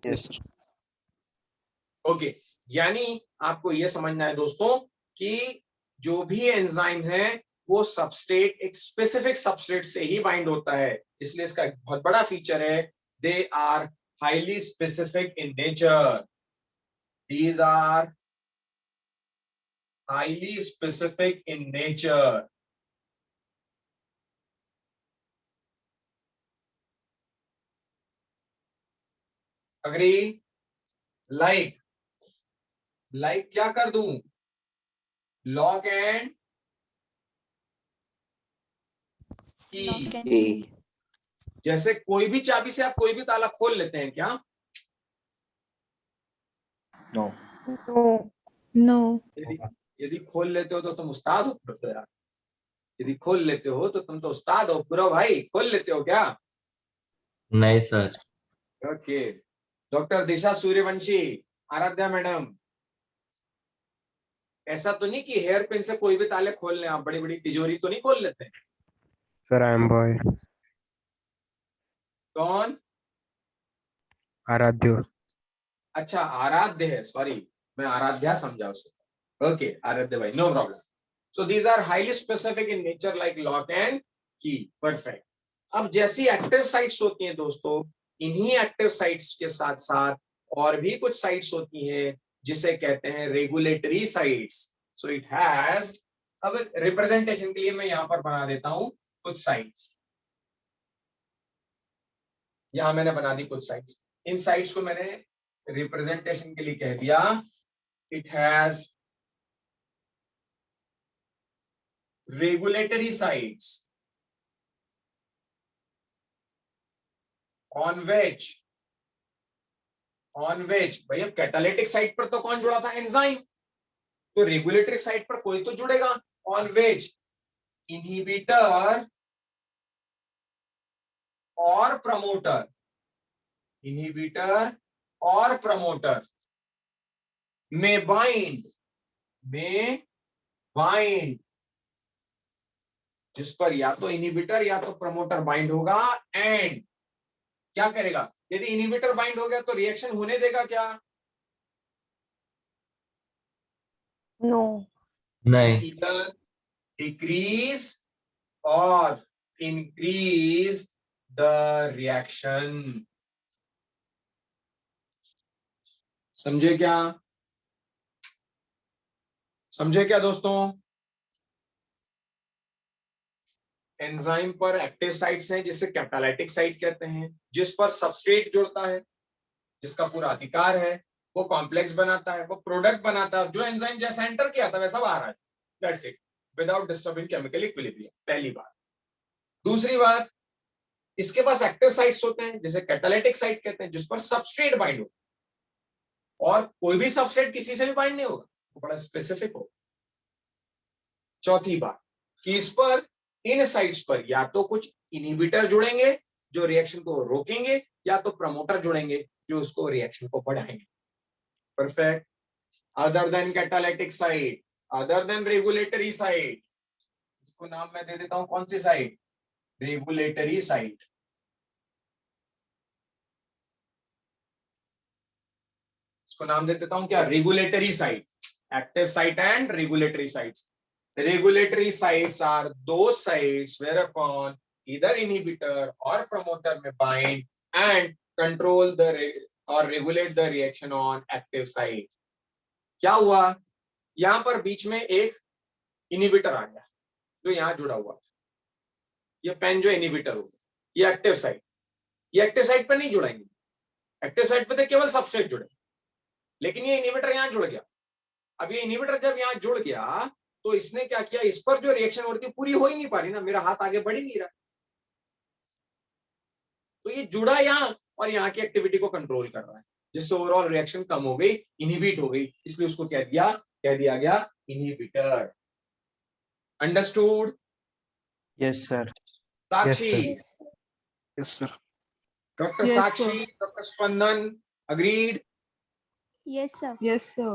Yes. Okay, यानी आपको यह समझना है दोस्तों कि जो भी एंजाइम हैं वो सबस्ट्रेट एक स्पेसिफिक सबस्ट्रेट से ही बाइंड होता है, इसलिए इसका एक बहुत बड़ा फीचर है, they are highly specific in nature, these are highly specific in nature. Agree? Like क्या कर दूं? Lock and key. जैसे कोई भी चाबी से आप कोई भी ताला खोल लेते हैं क्या? No. No. यदि खोल लेते हो तो तुम उस्ताद हो फिर तो यार। यदि खोल लेते हो तो तुम तो उस्ताद हो पूरा भाई। खोल लेते हो क्या? नहीं सर। ओके। डॉक्टर दिशा सूर्यवंशी, आराध्या मैडम, ऐसा तो नहीं कि हेयर पिन से कोई भी ताले खोल लें आप? बड़ी बड़ी तिजोरी तो नहीं खोल लेते हैं? Sir I am boy. कौन? आराध्य। अच्छा आराध्य है, सॉरी मैं आराध्या समझा उसे। ओके आराध्य भाई, no problem. So these are highly specific in nature like lock and key. Perfect. अब जैसी एक्टिव साइट्स होती हैं दोस्तों, इन्हीं एक्टिव साइट्स के साथ साथ और भी कुछ साइट्स होती हैं जिसे कहते हैं regulatory sites. So it has, अब रिप्रेजेंटेशन के लिए मैं यहां पर बना देता हूं कुछ साइट्स। यहां मैंने बना दी कुछ साइट्स। इन साइट्स को मैंने रिप्रेजेंटेशन के लिए कह दिया, it has regulatory sites on which भाई अब कैटालिटिक साइट पर तो कौन जुड़ा था? एंजाइम। तो रेगुलेटरी साइट पर कोई तो जुड़ेगा। ऑन which इनहिबिटर और प्रमोटर, इनहिबिटर और प्रमोटर में बाइंड, जिस पर या तो इनहिबिटर या तो प्रमोटर बाइंड होगा। एंड क्या करेगा? यदि इनहिबिटर बाइंड हो गया तो रिएक्शन होने देगा क्या? नो। नहीं। Either decrease or increase the reaction। समझे क्या? समझे क्या दोस्तों? एंजाइम पर एक्टिव साइट्स हैं जिसे कैटालाइटिक साइट कहते हैं, जिस पर सबस्ट्रेट जुड़ता है, जिसका पूरा अधिकार है, वो कॉम्प्लेक्स बनाता है, वो प्रोडक्ट बनाता है, जो एंजाइम जैसा एंटर किया था वैसा बाहर आ जाए। That's it, without disturbing chemical equilibrium. पहली बात। दूसरी बात, इसके पास एक्टिव साइट्स होते हैं जिसे कैटालिटिक साइट कहते हैं, जिस पर सबस्ट्रेट बाइंड हो, और कोई भी सबस्ट्रेट किसी से भी बाइंड नहीं होगा, वो बड़ा स्पेसिफिक हो। चौथी बात कि इस पर, इन साइट्स पर या तो कुछ इनहिबिटर जुड़ेंगे जो रिएक्शन को रोकेंगे, या तो प्रमोटर जुड़ेंगे जो उसको रिएक्शन को बढ़ाएंगे। Perfect. Other than catalytic site, other than regulatory site, इसको नाम मैं दे देता हूं कौन सी साइट? Regulatory site. इसको नाम दे देता हूं क्या? Regulatory site. Active site and regulatory sites. Regulatory sites are those sites whereupon either inhibitor or promoter may bind and control the or regulate the reaction on active site। क्या हुआ? यहां पर बीच में एक इनहिबिटर आ गया जो यहां जुड़ा हुआ, ये पेन जो इनहिबिटर होगा, ये एक्टिव साइट, ये एक्टिव साइट पर नहीं जुड़ेंगे। एक्टिव साइट पे तो केवल सबस्ट्रेट जुड़े, लेकिन ये इनहिबिटर यहां जुड़ गया। अब ये इनहिबिटर जब यहां जुड़ गया तो इसने क्या किया? इस पर जो रिएक्शन हो रही थी पूरी हो ही नहीं पा रही ना, मेरा हाथ आगे बढ़ ही नहीं रहा, तो ये जुड़ा यहां और यहां की एक्टिविटी को कंट्रोल कर रहा है, जिससे ओवरऑल रिएक्शन कम हो गई, इनहिबिट हो गई, इसलिए उसको कह दिया गया inhibitor. Understood? Yes, sir. Sakshi? Yes, sir. Doctor Yes, Sakshi, doctor Spandan, agreed? Yes, sir. Yes, sir.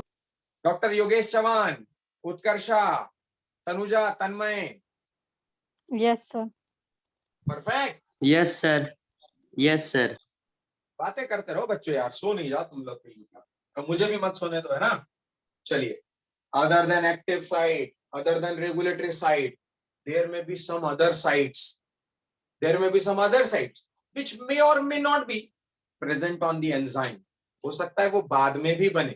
Doctor Yogesh Chauhan, Utkarsha, Tanuja, Tanmay? Yes, sir. Perfect. Yes sir. Yes sir. बातें करते रहो बच्चों यार, सो नहीं जाओ तुम लोग कहीं, अब मुझे भी मत सोने दो, है ना? चलिए, other than active site, other than regulatory site, there may be some other sites, which may or may not be present on the enzyme. हो सकता है वो बाद में भी बने.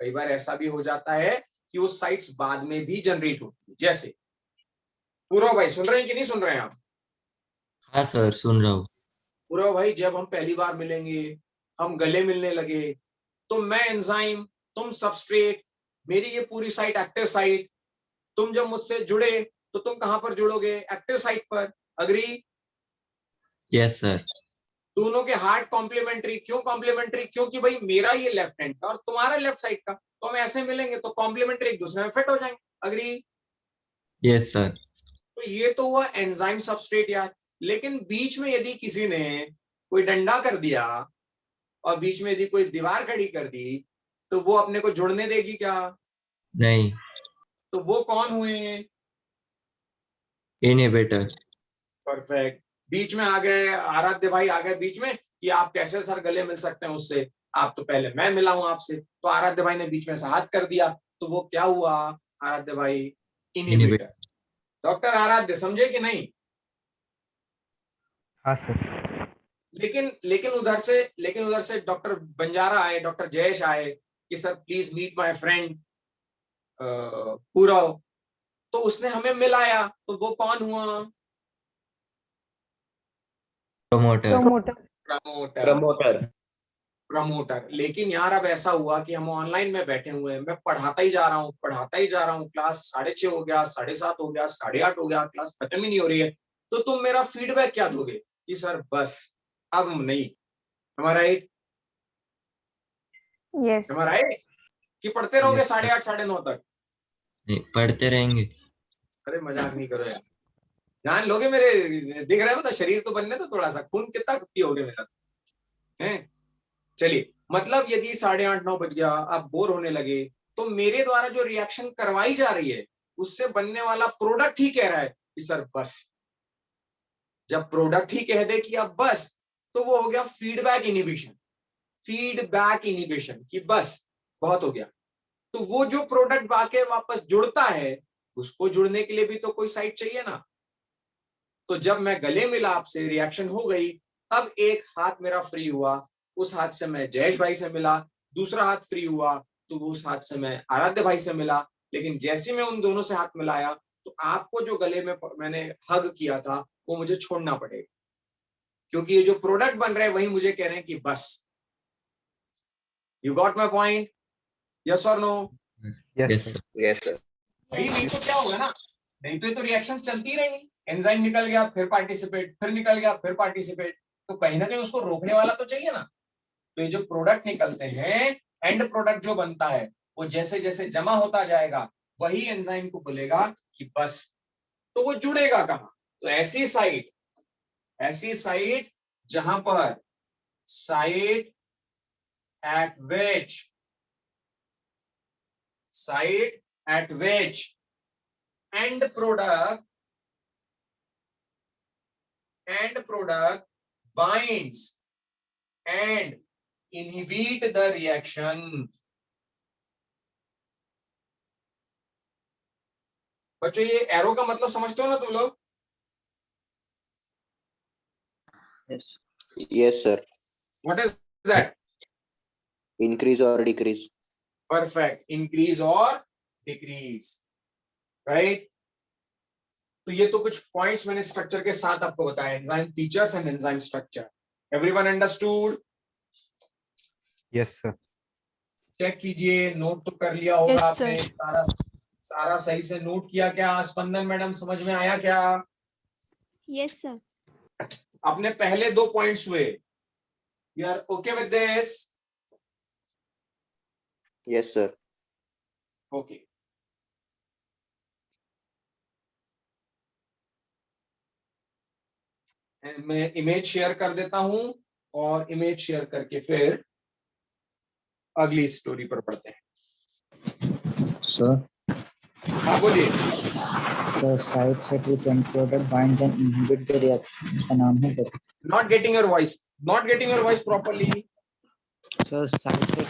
कई बार ऐसा भी हो जाता है कि वो साइट्स बाद में भी जनरेट होती है. जैसे पूरा भाई सुन रहे हैं कि नहीं सुन रहे हैं आप? हाँ सर, सुन रहा हूँ. पूरा भाई, जब हम पहली बार मिलेंगे, हम गले मिलने लगे, तो मैं एंजाइम, तुम सबस्ट्रेट, मेरी ये पूरी साइट एक्टिव साइट. तुम जब मुझसे जुड़े तो तुम कहां पर जुड़ोगे? एक्टिव साइट पर. अग्री? Yes sir. दोनों के हार्ट कॉम्प्लीमेंट्री. क्यों कॉम्प्लीमेंट्री? क्योंकि भाई मेरा ये लेफ्ट हैंड का और तुम्हारा लेफ्ट साइड का, तो हम ऐसे मिलेंगे तो कॉम्प्लीमेंट्री एक दूसरे में फिट हो जाएंगे. अग्री? Yes sir. तो ये तो हुआ एंजाइम सबस्ट्रेट यार. लेकिन बीच में यदि किसी ने कोई डंडा कर दिया और बीच में यदि कोई दीवार खड़ी कर दी, तो वो अपने को जुड़ने देगी क्या? नहीं. तो वो कौन हुए? इनहिबिटर. परफेक्ट. बीच में आ गए, आराध्य भाई आ गए बीच में कि आप कैसे सर गले मिल सकते हैं उससे, आप तो पहले मैं मिला हूं आपसे. तो आराध्य भाई ने बीच में से हाथ कर दिया, तो वो क्या हुआ आराध्य भाई? इनहिबिटर. डॉक्टर आराध्य समझे कि नहीं? हाँ सर. लेकिन उधर से डॉक्टर बंजारा आए, डॉक्टर जयेश आए कि sir please meet my friend Purav. तो उसने हमें मिलाया, तो वो कौन हुआ? प्रमोटर. प्रमोटर. लेकिन यार अब ऐसा हुआ कि हम ऑनलाइन में बैठे हुए हैं, मैं पढ़ाता ही जा रहा हूँ, क्लास 6:30 हो गया, 7:30 हो गया, 8:30 हो गया, क्लास खत्म ही नहीं हो रही है. तो तुम मेरा फीडबैक क्या दोगे कि सर बस अब नहीं? हमारा राइट? Yes. हमारा राइट कि पढ़ते रहोगे Yes, sir. 8:30 9:30 तक? नहीं, पढ़ते रहेंगे. अरे मजाक नहीं करो यार. जान लोगे मेरे? दिख रहा है मतलब शरीर तो बनने तो थोड़ा सा, खून कितना पियोगे मेरा है? चलिए, मतलब यदि 8:30 9 बज गया, आप बोर होने लगे, तो मेरे द्वारा जो रिएक्शन करवाई जा रही है उससे बनने वाला प्रोडक्ट ही कह रहा है कि सर बस. जब प्रोडक्ट ही कह दे कि अब बस, तो वो हो गया फीडबैक इनहिबिशन. कि बस बहुत हो गया. तो वो जो प्रोडक्ट बाके वापस जुड़ता है, उसको जुड़ने के लिए भी तो कोई साइट चाहिए ना. तो जब मैं गले मिला आपसे, रिएक्शन हो गई, अब एक हाथ मेरा फ्री हुआ, उस हाथ से मैं जयेश भाई से मिला. दूसरा हाथ फ्री हुआ तो उस हाथ से मैं आराध्य भाई से मिला. लेकिन जैसे मैं उन दोनों से हाथ मिलाया, तो आपको जो गले में मैंने हग किया था वो मुझे छोड़ना पड़ेगा, क्योंकि ये जो प्रोडक्ट बन रहे हैं वही मुझे कह रहे हैं कि बस. You got my point? Yes और नो? Yes sir. भाई नहीं तो क्या होगा ना, नहीं तो ये तो रिएक्शंस चलती रहेंगी. एंजाइम निकल गया, फिर पार्टिसिपेट, फिर निकल गया, फिर पार्टिसिपेट. तो कहीं ना कहीं उसको रोकने वाला तो चाहिए ना. तो ये जो प्रोडक्ट निकलते हैं, एंड प्रोडक्ट जो बनता है, वो जैसे जैसे जमा होता जाएगा, वही एंजाइम को बोलेगा कि बस. तो वो जुड़ेगा कहां? तो ऐसी साइट जहां पर site at which end product binds and inhibit the reaction. बच्चों ये एरो का मतलब समझते हो ना तुम लोग? Yes, sir. What is that? Increase or decrease. Perfect. Increase or decrease. Right? तो ये तो कुछ पॉइंट्स मैंने स्ट्रक्चर के साथ आपको बताया. Enzyme features and enzyme structure. Everyone understood? Yes, sir. Check कीजिए, नोट तो कर लिया होगा Yes, आपने. sir. सारा सही से नोट किया क्या? स्पंदन मैडम समझ में आया क्या? Yes, sir. अपने पहले 2 पॉइंट्स हुए. You are okay with this? Yes, sir. Okay. मैं इमेज शेयर कर देता हूं और इमेज शेयर करके फिर अगली स्टोरी पर पढ़ते हैं. Sir, हाँ बोलिए. the site set which end product binds and inhibit the reaction. इसका नाम है क्या? Not getting your voice properly. Sir, site set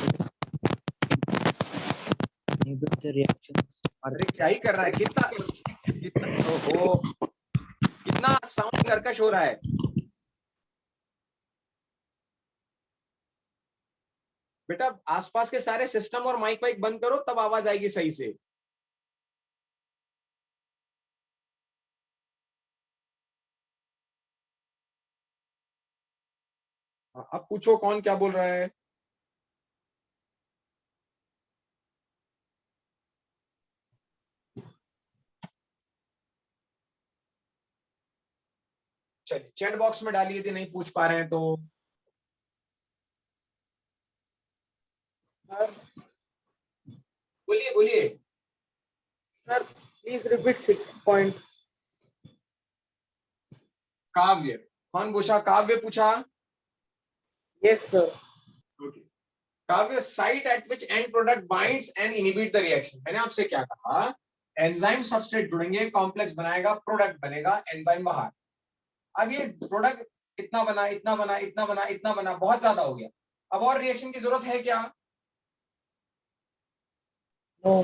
inhibit the reactions. अरे क्या ही कर रहा है? कितना ओहो, कितना साउंड कर्कश हो रहा है। बेटा आसपास के सारे सिस्टम और माइक वाइक बंद करो, तब आवाज आएगी सही से। अब पूछो कौन क्या बोल रहा है। चलिए चैट बॉक्स में डालिए, यदि नहीं पूछ पा रहे हैं तो। बोलिए बोलिए सर प्लीज रिपीट 6 पॉइंट। काव्य, कौन पूछा? काव्य पूछा। Yes sir. Kavya, site at which end product binds and inhibit the reaction. मैंने आपसे क्या कहा? एंजाइम सबस्ट्रेट जुड़ेंगे, कॉम्प्लेक्स बनाएगा, प्रोडक्ट बनेगा, एंजाइम बाहर। अब ये प्रोडक्ट इतना बना, इतना बना, इतना बना, इतना बना, बहुत ज्यादा हो गया। अब और रिएक्शन की जरूरत है क्या? नो।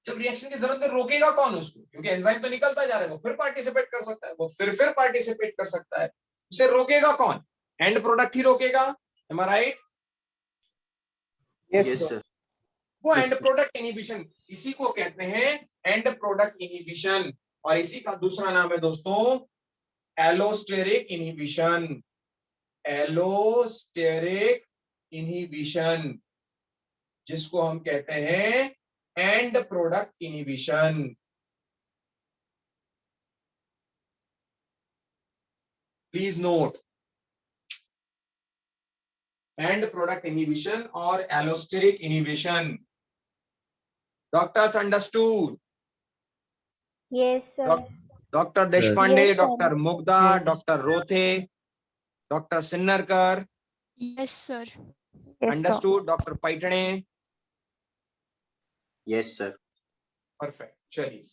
जब रिएक्शन की जरूरत है, रोकेगा कौन उसको? क्योंकि एंजाइम तो निकलता जा रहा है, वो फिर पार्टिसिपेट कर सकता है, वो फिर पार्टिसिपेट कर सकता है। उसे रोकेगा कौन? एंड प्रोडक्ट ही रोकेगा। Am I right? Yes Yes, sir. sir. वो एंड प्रोडक्ट इनहिबिशन, इसी को कहते हैं एंड प्रोडक्ट इनहिबिशन। और इसी का दूसरा नाम है दोस्तों एलोस्टेरिक इनहिबिशन। एलोस्टेरिक इनहिबिशन, जिसको हम कहते हैं end product inhibition. Please note, end product inhibition और allosteric inhibition. Doctors understood? Yes, sir. Doctor Deshpande, Yes, sir. Doctor Mugdha, doctor Rothe, doctor Sinnarkar, Yes, sir. Yes, sir. Understood? Doctor Paithane? Yes, sir. Perfect. चलिए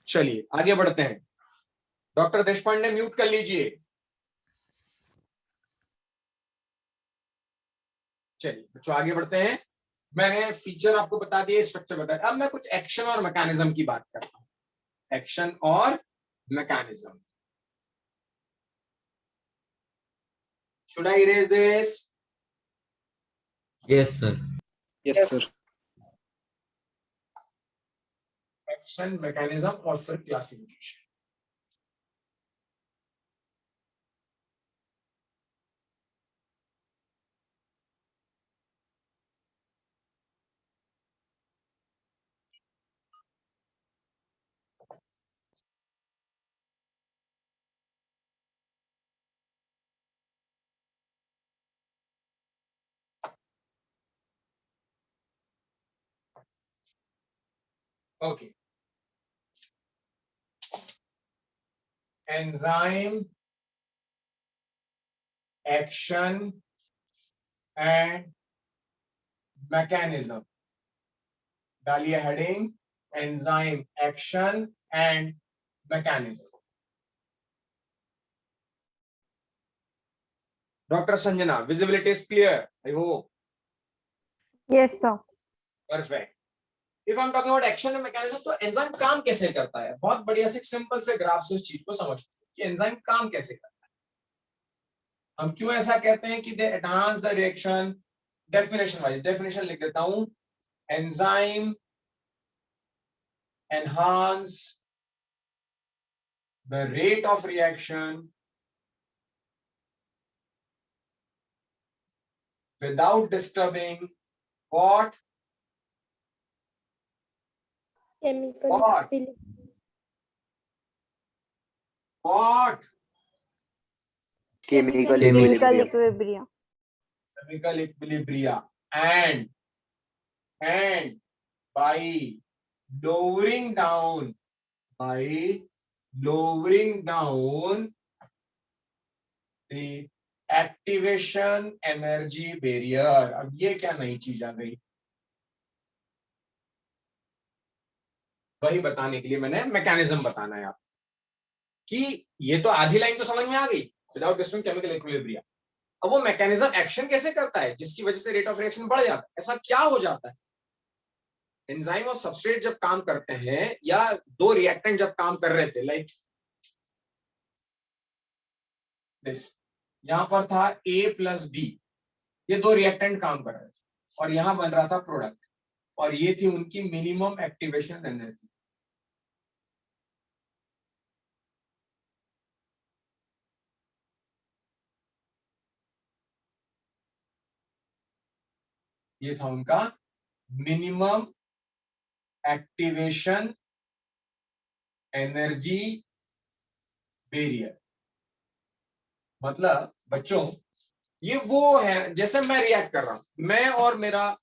चलिए आगे बढ़ते हैं। डॉक्टर देशपांडे म्यूट कर लीजिए। चलिए बच्चों आगे बढ़ते हैं। मैंने फीचर आपको बता दिए, स्ट्रक्चर बताया। अब मैं कुछ एक्शन और मैकेनिज्म की बात करता हूं। एक्शन और mechanism. Should I erase this? Yes, sir. Yes, sir. Action, mechanism और फिर classification. Okay, enzyme, action and mechanism. डालिए heading enzyme, action and mechanism. Doctor Sanjana, visibility is clear? I hope. Yes, sir. Perfect. If I am talking about action and mechanism, तो enzyme काम कैसे करता है? बहुत बढ़िया से सिंपल से ग्राफ से उस चीज को समझ कि एंजाइम काम कैसे करता है। हम क्यों ऐसा कहते हैं कि they enhance the reaction? Definition wise, definition लिख देता हूं। एंजाइम enhance the rate of reaction without disturbing what? Chemical What? What? Chemical Chemical equilibrium. equilibrium. Chemical equilibrium. And by lowering down the activation energy barrier। अब ये क्या नई चीज आ गई? वही बताने के लिए मैंने मैकेनिज्म बताना है आपको कि ये तो आधी लाइन तो समझ में आ गई, विदाउट डिस्टर्बिंग केमिकल इक्विलिब्रियम। अब वो मैकेनिज्म एक्शन कैसे करता है जिसकी वजह से रेट ऑफ रिएक्शन बढ़ जाता है? ऐसा क्या हो जाता है? एंजाइम और सबस्ट्रेट जब काम करते हैं या दो रिएक्टेंट जब काम कर रहे थे, लाइक दिस, यहां पर था A प्लस B, ये दो रिएक्टेंट काम कर रहे थे और यहां बन रहा था प्रोडक्ट, और ये थी उनकी मिनिमम एक्टिवेशन एनर्जी। ये था उनका मिनिमम एक्टिवेशन एनर्जी बैरियर। मतलब बच्चों ये वो है, जैसे मैं रिएक्ट कर रहा हूं, मैं और मेरा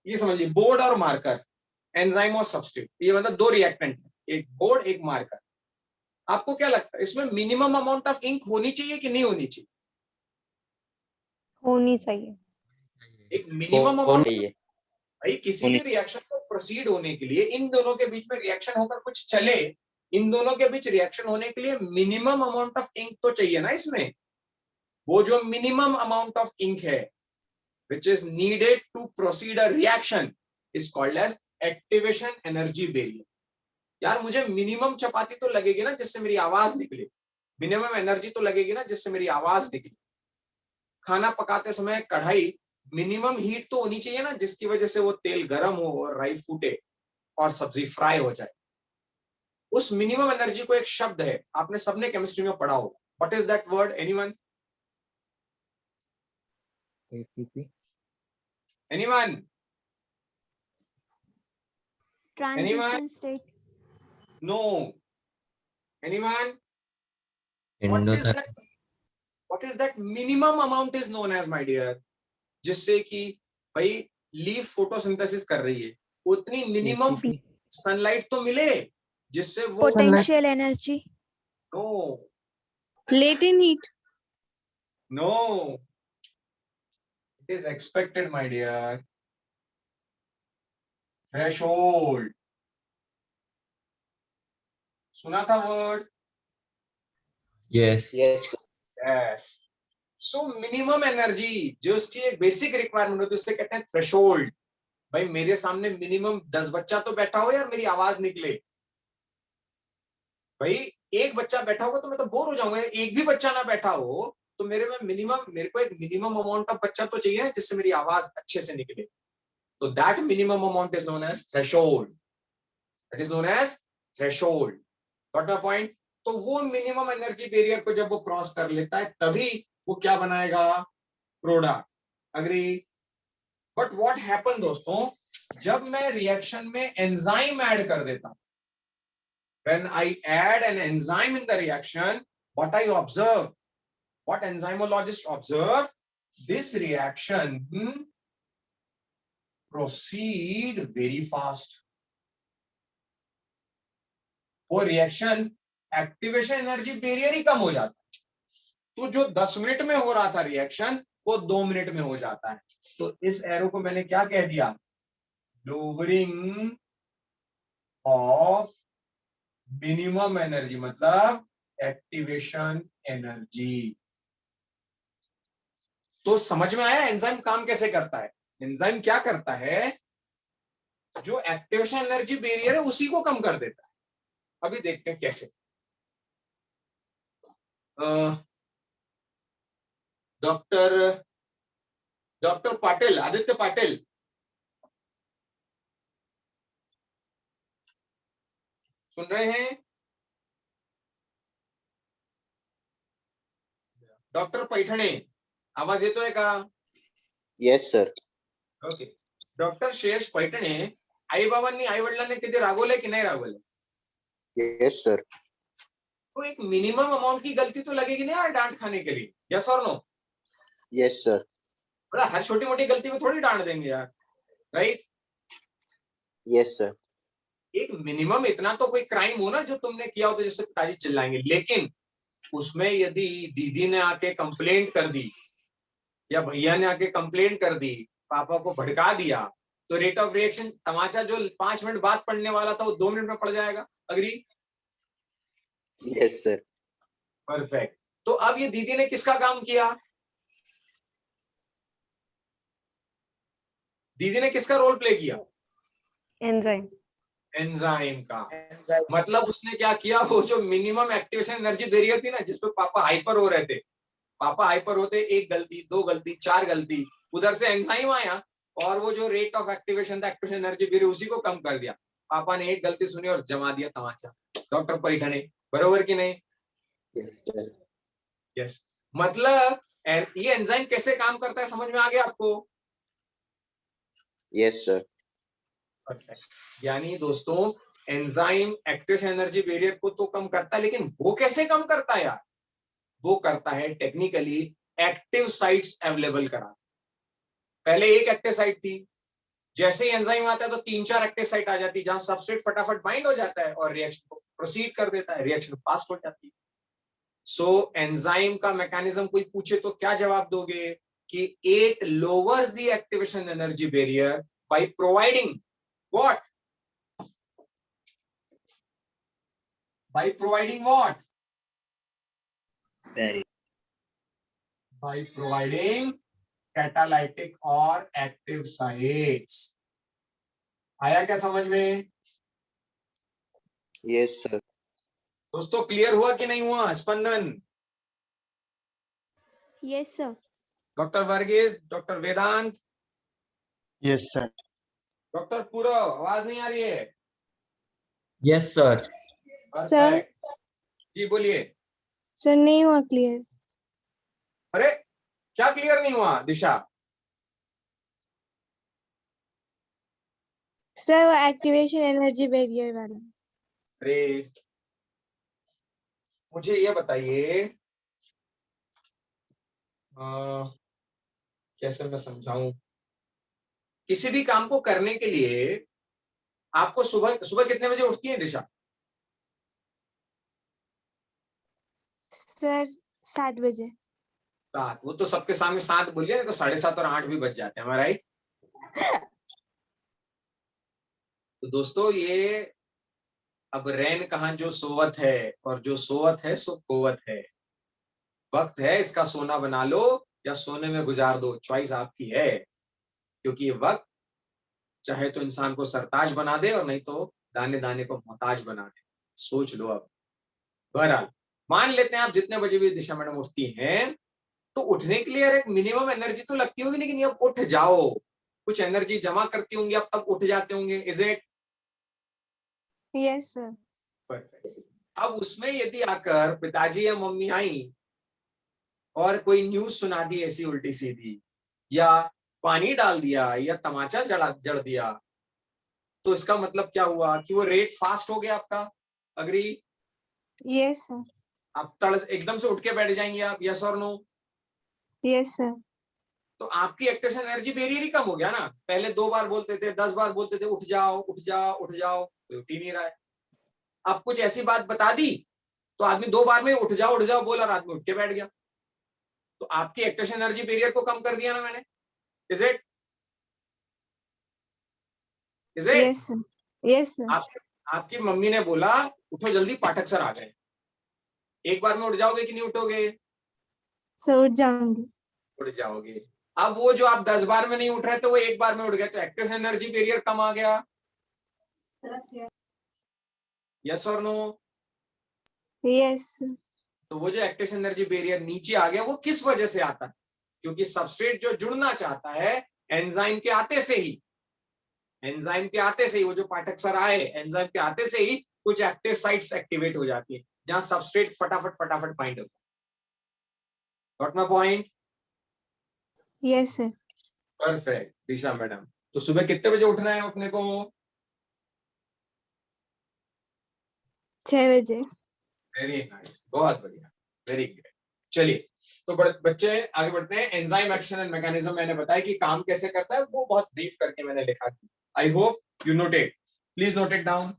ये समझिए बोर्ड और मार्कर, एंजाइम और सबस्ट्रेट, ये मतलब दो रिएक्टेंट है, एक बोर्ड एक मार्कर। आपको क्या लगता है इसमें मिनिमम अमाउंट ऑफ इंक होनी चाहिए कि नहीं होनी चाहिए? होनी चाहिए। एक मिनिमम अमाउंट, चाहिए। भाई किसी भी रिएक्शन को प्रोसीड होने के लिए, इन दोनों के बीच में रिएक्शन होकर कुछ चले, इन दोनों के बीच रिएक्शन होने के लिए मिनिमम अमाउंट ऑफ इंक तो चाहिए ना इसमें। वो जो मिनिमम अमाउंट ऑफ इंक है which is needed to proceed a reaction is called as activation energy barrier। यार मुझे मिनिमम चपाती तो लगेगी ना जिससे मेरी आवाज निकले, मिनिमम एनर्जी तो लगेगी ना जिससे मेरी आवाज निकले। खाना पकाते समय कढ़ाई, मिनिमम हीट तो होनी चाहिए ना जिसकी वजह से वो तेल गर्म हो और राई फूटे और सब्जी फ्राई हो जाए। उस मिनिमम एनर्जी को एक शब्द है, आपने सबने केमिस्ट्री में पढ़ा होगा। What is that word? Anyone? Anyone? Transition state. No. Anyone? What is that? What is that minimum amount is known as, my dear? जिससे कि भाई लीफ फोटोसिंथेसिस कर रही है, उतनी मिनिमम सनलाइट तो मिले जिससे वो Potential energy. No, Latent heat. no, it is expected, my dear. Threshold. सुना था word? Yes. Yes. Yes. So minimum energy जो उसकी एक बेसिक रिक्वायरमेंट होती है उसे कहते हैं थ्रेशोल्ड। भाई मेरे सामने मिनिमम 10 बच्चा तो बैठा हो यार, मेरी आवाज निकले। भाई एक बच्चा बैठा होगा तो मैं तो बोर हो जाऊंगा, एक भी बच्चा ना बैठा हो तो मेरे को एक मिनिमम अमाउंट ऑफ बच्चा तो चाहिए जिससे मेरी आवाज अच्छे से निकले। तो that minimum amount is known as threshold. That is known as threshold. Got my point? तो वो मिनिमम एनर्जी बैरियर को जब वो क्रॉस कर लेता है तभी वो क्या बनाएगा? Product. Agree? But what happen दोस्तों, जब मैं रिएक्शन में एंजाइम ऐड कर देता हूं, when I add an enzyme in the reaction, what I observe, what enzymologists observe, this reaction proceed very fast। वो रिएक्शन एक्टिवेशन एनर्जी बैरियर ही कम हो जाता है, तो जो 10 मिनट में हो रहा था रिएक्शन वो 2 मिनट में हो जाता है। तो इस एरो को मैंने क्या कह दिया? लोअरिंग ऑफ मिनिमम एनर्जी, मतलब एक्टिवेशन एनर्जी। तो समझ में आया एंजाइम काम कैसे करता है? एंजाइम क्या करता है, जो एक्टिवेशन एनर्जी बैरियर है उसी को कम कर देता है। अभी देखते हैं कैसे। डॉक्टर पाटिल, आदित्य पाटिल, सुन रहे हैं? डॉक्टर पैठणे, आवाज येतोय का? Yes, sir. Okay. Doctor Shreyas Paithane, आई बाबांनी आई वडिलांनी कधी रागवलंय की नाही रागवलंय? Yes, sir. तो एक मिनिमम अमाउंट की गलती तो लगेगी ना यार डांट खाने के लिए, यस और नो? Yes, sir. बड़ा हर छोटी मोटी गलती में थोड़ी डांट देंगे यार, राइट? Yes, sir. एक मिनिमम इतना तो कोई क्राइम हो ना जो तुमने किया हो तो जिससे पिताजी चिल्लाएंगे, लेकिन उसमें यदि दीदी ने आके कंप्लेंट कर दी या भैया ने आके कंप्लेंट कर दी, पापा को भड़का दिया, तो रेट ऑफ रिएक्शन तमाचा जो 5 मिनट बाद पड़ने वाला था वो 2 मिनट में पड़ जाएगा। अग्री? Yes, sir. परफेक्ट। तो अब ये दीदी ने किसका काम किया? दीदी ने किसका रोल प्ले किया? एंजाइम एंजाइम का। मतलब उसने क्या किया, वो जो मिनिमम एक्टिवेशन एनर्जी बैरियर थी ना, जिसपे पापा हाइपर हो रहे थे, पापा हाइपर होते, एक गलती, दो गलती, चार गलती, उधर से एंजाइम आया और वो जो रेट ऑफ एक्टिवेशन था, एक्टिवेशन एनर्जी बैरियर, उसी को कम कर दिया। पापा ने एक गलती सुनी और जमा दिया तमाचा डॉक्टर पैठने, बरोबर कि नहीं? यस। मतलब ये एंजाइम कैसे काम करता है, समझ में आ गया आपको? Yes sir. परफेक्ट। यानी दोस्तों एंजाइम एक्टिवेशन एनर्जी बैरियर को तो कम करता है, लेकिन वो कैसे कम करता है यार? वो करता है टेक्निकली एक्टिव साइट्स अवेलेबल करा। पहले एक एक्टिव साइट थी, जैसे ही एंजाइम आता है तो 3-4 एक्टिव साइट आ जाती है, जहां सबस्ट्रेट फटाफट बाइंड हो जाता है और रिएक्शन को प्रोसीड कर देता है, रिएक्शन फास्ट हो जाती है। सो एंजाइम का मैकेनिज्म कोई पूछे तो क्या जवाब दोगे? कि it lowers the activation energy barrier by providing what? By providing what? By providing catalytic और एक्टिव साइट्स। आया क्या समझ में? Yes sir. दोस्तों क्लियर हुआ कि नहीं हुआ? Spandan, Yes, sir. Doctor Varghese, doctor Vedant, Yes, sir. Doctor Purav, आवाज नहीं आ रही है? Yes sir. परफेक्ट। जी बोलिए। सर नहीं हुआ क्लियर। अरे क्या क्लियर नहीं हुआ दिशा? सर वो एक्टिवेशन एनर्जी बैरियर वाला। अरे मुझे ये बताइए, कैसे मैं समझाऊं? किसी भी काम को करने के लिए आपको सुबह सुबह कितने बजे उठती है दिशा? सर 7 बजे। 7। वो तो सबके सामने 7 बोलिए, नहीं तो 7:30 और 8 भी बज जाते हैं, हमारा राइट? तो दोस्तों ये अब रैन कहां जो सोवत है, और जो सोवत है सो कोवत है। वक्त है इसका सोना बना लो या सोने में गुजार दो, चॉइस आपकी है। क्योंकि ये वक्त चाहे तो इंसान को सरताज बना दे और नहीं तो दाने दाने को मोहताज बना दे। सोच लो अब। बहरहाल मान लेते हैं आप जितने बजे भी दिशा मैडम उठती हैं, तो उठने के लिए यार एक मिनिमम एनर्जी तो लगती होगी, लेकिन ये अब उठ जाओ, कुछ एनर्जी जमा करती होंगी, अब तब उठ जाते होंगे। Is it? Yes sir. Perfect. अब उसमें यदि आकर पिताजी या मम्मी आई और कोई न्यूज सुना दी ऐसी उल्टी सीधी, या पानी डाल दिया, या तमाचा जड़ दिया, तो इसका मतलब क्या हुआ? कि वो रेट फास्ट हो गया आपका। अग्री? Yes sir. आप एकदम से उठ के बैठ जाएंगे आप, यस और नो? Yes sir. तो आपकी एक्टिवेशन एनर्जी बैरियर ही कम हो गया ना। पहले 2 बार बोलते थे, 10 बार बोलते थे उठ जाओ उठ जाओ उठ जाओ, तो उठ ही नहीं रहा है। अब कुछ ऐसी बात बता दी तो आदमी 2 बार में उठ जाओ बोला और आदमी उठ के बैठ गया। तो आपकी एक्टिवेशन एनर्जी बैरियर को कम कर दिया ना मैंने। Is it? Is it? Yes sir. Yes sir. आपकी मम्मी ने बोला उठो जल्दी, पाठक सर आ गए। एक बार में उठ जाओगे कि नहीं उठोगे? सर उठ जाऊंगी। उठ जाओगे। अब वो जो आप 10 बार में नहीं उठ रहे थे, वो एक बार में उठ गए, तो एक्टिव एनर्जी बैरियर कम आ गया। यस और नो? यस। तो वो जो एक्टिव एनर्जी बैरियर नीचे आ गया, वो किस वजह से आता है? क्योंकि सबस्ट्रेट जो जुड़ना चाहता है एंजाइम के आते से ही, एंजाइम के आते से ही, वो जो पाठक सर आए, एंजाइम के आते से ही कुछ एक्टिव साइट्स एक्टिवेट हो जाती है, जहां सबस्ट्रेट फटाफट बाइंड होता है। Got my point? Yes sir. Perfect. Disha madam, तो सुबह कितने बजे उठना है अपने को? 6 बजे। वेरी नाइस, बहुत बढ़िया, वेरी गुड। चलिए तो बच्चे आगे बढ़ते हैं। एंजाइम एक्शन एंड मैकेनिज्म मैंने बताया कि काम कैसे करता है, वो बहुत ब्रीफ करके मैंने लिखा। I hope you noted, please note it down.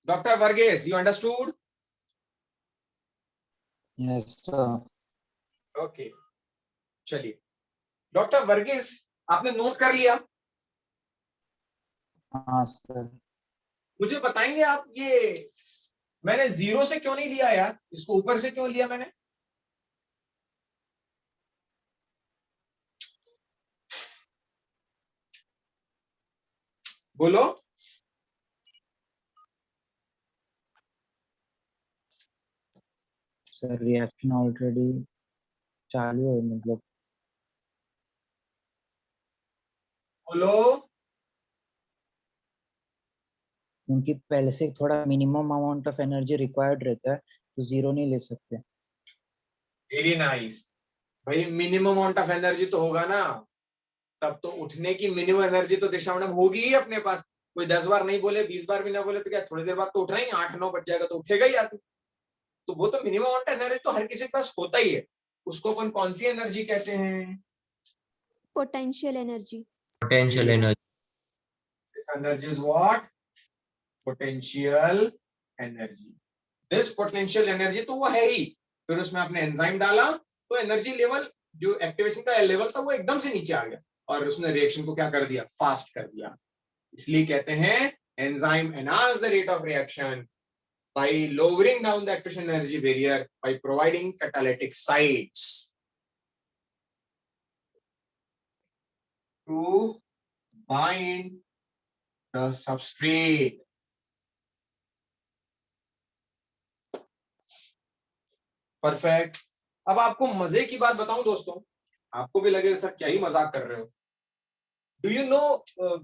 Doctor Varghese, you understood? Yes, sir. Okay चलिए। डॉक्टर वर्गीस, आपने नोट कर लिया? हाँ सर। मुझे बताएंगे आप, ये मैंने 0 से क्यों नहीं लिया यार, इसको ऊपर से क्यों लिया मैंने? बोलो। सर रिएक्शन ऑलरेडी चालू है, मतलब बोलो। क्योंकि पहले से थोड़ा minimum amount of energy required रहता है, तो जीरो नहीं ले सकते। वेरी नाइस भाई, मिनिमम अमाउंट ऑफ एनर्जी तो होगा ना, तब तो उठने की मिनिमम एनर्जी तो दिशा मैडम होगी ही अपने पास। कोई 10 बार नहीं बोले, 20 बार भी ना बोले तो क्या थोड़ी देर बाद तो उठना ही, 8-9 बज जाएगा तो उठेगा ही आदमी। तो वो तो मिनिमम अमाउंट एनर्जी तो हर किसी के पास होता ही है। उसको अपन कौन सी एनर्जी कहते हैं? Potential energy. Potential energy. This energy is what? Potential energy. This potential energy तो वो है ही, फिर उसमें आपने एंजाइम डाला तो एनर्जी लेवल, जो एक्टिवेशन का लेवल था वो एकदम से नीचे आ गया, और उसने रिएक्शन को क्या कर दिया? फास्ट कर दिया। इसलिए कहते हैं enzyme enhance the rate of reaction by lowering down the activation energy barrier by providing catalytic sites to bind the substrate. Perfect. अब आपको मजे की बात बताऊं दोस्तों, आपको भी लगेगा सर क्या ही मजाक कर रहे हो। Do you know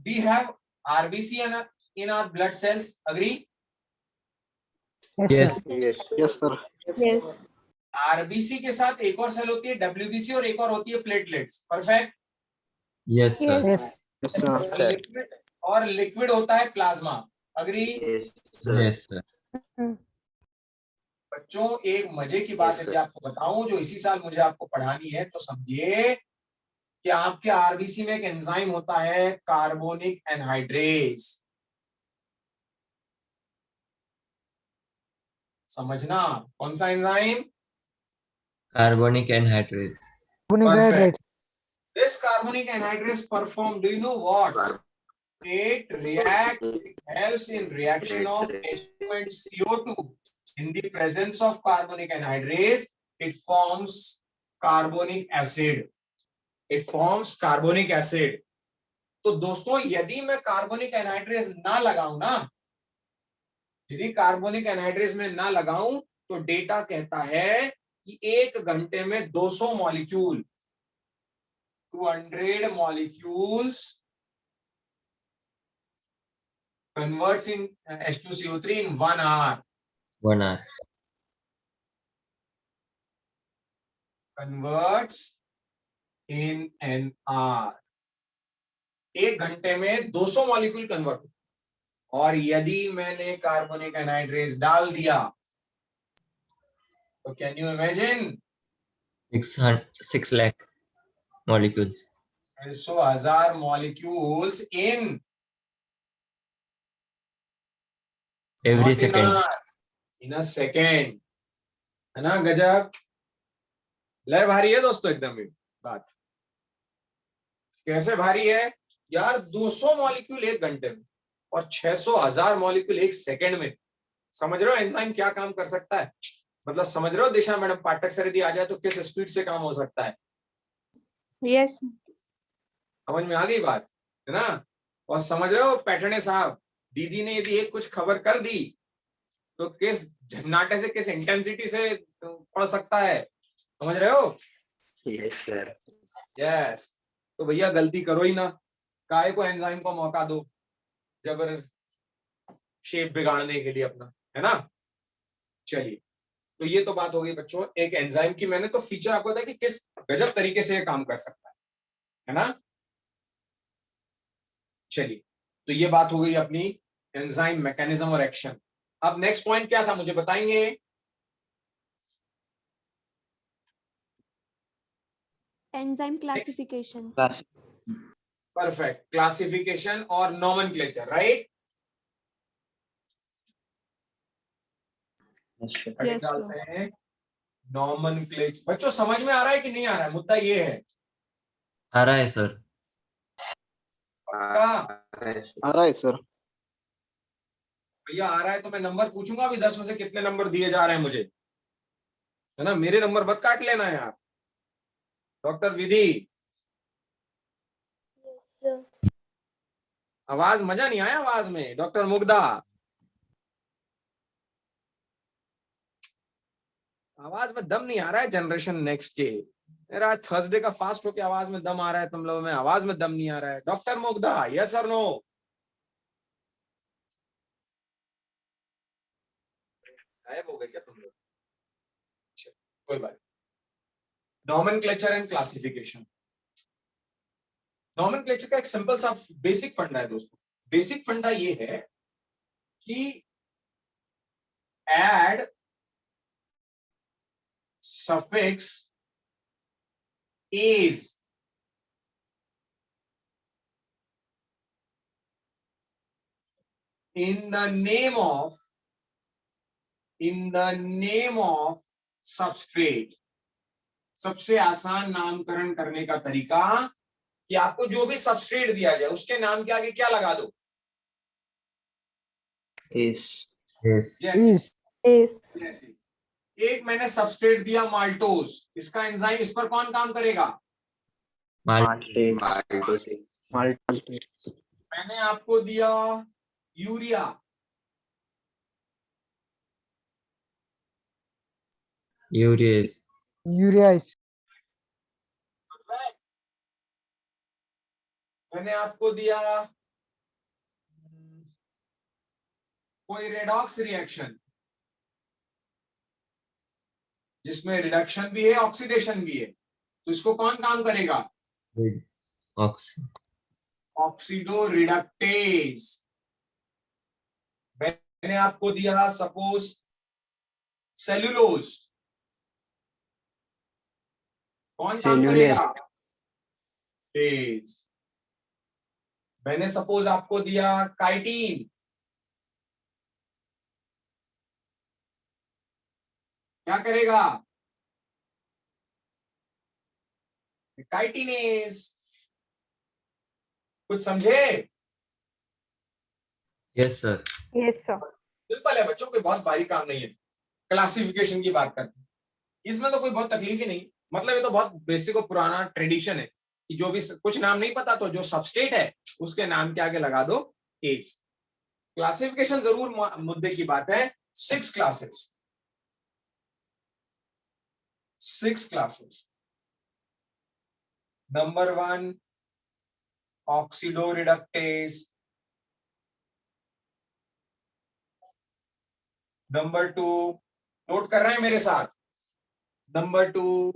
we have RBC in our blood cells? Agree? Yes. Yes, sir. Yes. RBC के साथ एक और सेल होती है डब्ल्यूबीसी, और एक और होती है platelets. Perfect. Yes, sir. Yes. Yes, sir. Liquid और लिक्विड होता है plasma. Agree? Yes, sir. Yes, sir. बच्चों एक मजे की बात Yes, यदि sir. आपको बताऊं जो इसी साल मुझे आपको पढ़ानी है, तो समझिए कि आपके आरबीसी में एक एंजाइम होता है कार्बोनिक एनहाइड्रेज। समझना कौन सा enzyme? Carbonic anhydrase. Perfect. This carbonic anhydrase perform, do you know what? It reacts, it helps in reaction of H2 and CO2. In the presence of carbonic anhydrase, it forms carbonic acid. It forms carbonic acid. तो दोस्तों यदि मैं carbonic anhydrase ना लगाऊं ना, यदि carbonic anhydrase में ना लगाऊं, तो डेटा कहता है कि 1 घंटे में 200 molecule, 200 molecules converts in H2CO3 in 1 hour. 1 hour. Converts in an hour. 1 घंटे में 200 मॉलिक्यूल कन्वर्ट। और यदि मैंने कार्बोनिक एनहाइड्रेज डाल दिया तो can you imagine 6 lakh molecules. 600,000 molecules in Every not in second. hour, in a second। है ना गजब? लय भारी है दोस्तों एकदम। ये बात कैसे भारी है यार? 200 मॉलिक्यूल 1 घंटे में और 600,000 मॉलिक्यूल 1 सेकेंड में। समझ रहे हो एंजाइम क्या काम कर सकता है? मतलब समझ रहे हो दिशा मैडम, पाठक सर यदि आ जाए तो किस स्पीड से काम हो सकता है? Yes. समझ में आ गई बात, है ना? और समझ रहे हो पैटर्ने साहब, दीदी ने यदि एक कुछ खबर कर दी तो किस झन्नाटे से, किस इंटेंसिटी से पढ़ सकता है। समझ रहे हो? Yes, sir. यस। तो भैया गलती करो ही ना, काहे को एंजाइम को मौका दो जबर शेप बिगाड़ने के लिए अपना, है ना? चलिए, तो ये तो बात हो गई बच्चों एक एंजाइम की। मैंने तो फीचर आपको बताया कि किस गजब तरीके से ये काम कर सकता है ना? चलिए, तो ये बात हो गई अपनी एंजाइम मैकेनिज्म और एक्शन। अब नेक्स्ट पॉइंट क्या था मुझे बताएंगे? Enzyme classification. परफेक्ट, क्लासिफिकेशन और नॉमेनक्लेचर, राइट? Yes, डालते हैं नॉमेनक्लेचर। बच्चों समझ में आ रहा है कि नहीं आ रहा है? मुद्दा ये है। आ रहा है सर। पक्का? आ रहा है सर। भैया आ रहा है तो मैं नंबर पूछूंगा अभी 10 में से कितने नंबर दिए जा रहे हैं मुझे, है ना? मेरे नंबर मत काट लेना यार। डॉक्टर विधि, आवाज, मजा नहीं आया आवाज में? डॉक्टर मुग्धा, आवाज में दम नहीं आ रहा है जनरेशन नेक्स्ट के। मेरा आज थर्सडे का फास्ट होके आवाज में दम आ रहा है, तुम लोगों में आवाज में दम नहीं आ रहा है। डॉक्टर मुग्धा, यस और नो? गायब हो गए क्या तुम लोग? अच्छा, कोई बात। Nomenclature and classification. नॉमेनक्लेचर का एक सिंपल सा बेसिक फंडा है दोस्तों। बेसिक फंडा ये है कि add suffix is in the name of substrate। सबसे आसान नामकरण करने का तरीका कि आपको जो भी सबस्ट्रेट दिया जाए उसके नाम के आगे क्या लगा दो? जैसे एक मैंने सबस्ट्रेट दिया माल्टोज, इसका एंजाइम इस पर कौन काम करेगा? माल्टोज। मैंने आपको दिया यूरिया, यूरियाज। मैंने आपको दिया कोई रेडॉक्स रिएक्शन जिसमें रिडक्शन भी है ऑक्सीडेशन भी है, तो इसको कौन काम करेगा? Oxido reductase. मैंने आपको दिया सपोज सेल्यूलोज, कौन काम करेगा? टेज। मैंने सपोज आपको दिया काइटिन, क्या करेगा? काइटिनेज। कुछ समझे? Yes sir. Yes sir. Simple है बच्चों, कोई बहुत भारी काम नहीं है। क्लासिफिकेशन की बात करते हैं, इसमें तो कोई बहुत तकलीफ ही नहीं। मतलब ये तो बहुत बेसिक और पुराना ट्रेडिशन है कि जो भी कुछ नाम नहीं पता तो जो सबस्टेट है उसके नाम के आगे लगा दो एज। क्लासिफिकेशन जरूर मुद्दे की बात है। 6 classes, 6 classes. Number 1 oxidoreductase, number 2, नोट कर रहे हैं मेरे साथ? Number 2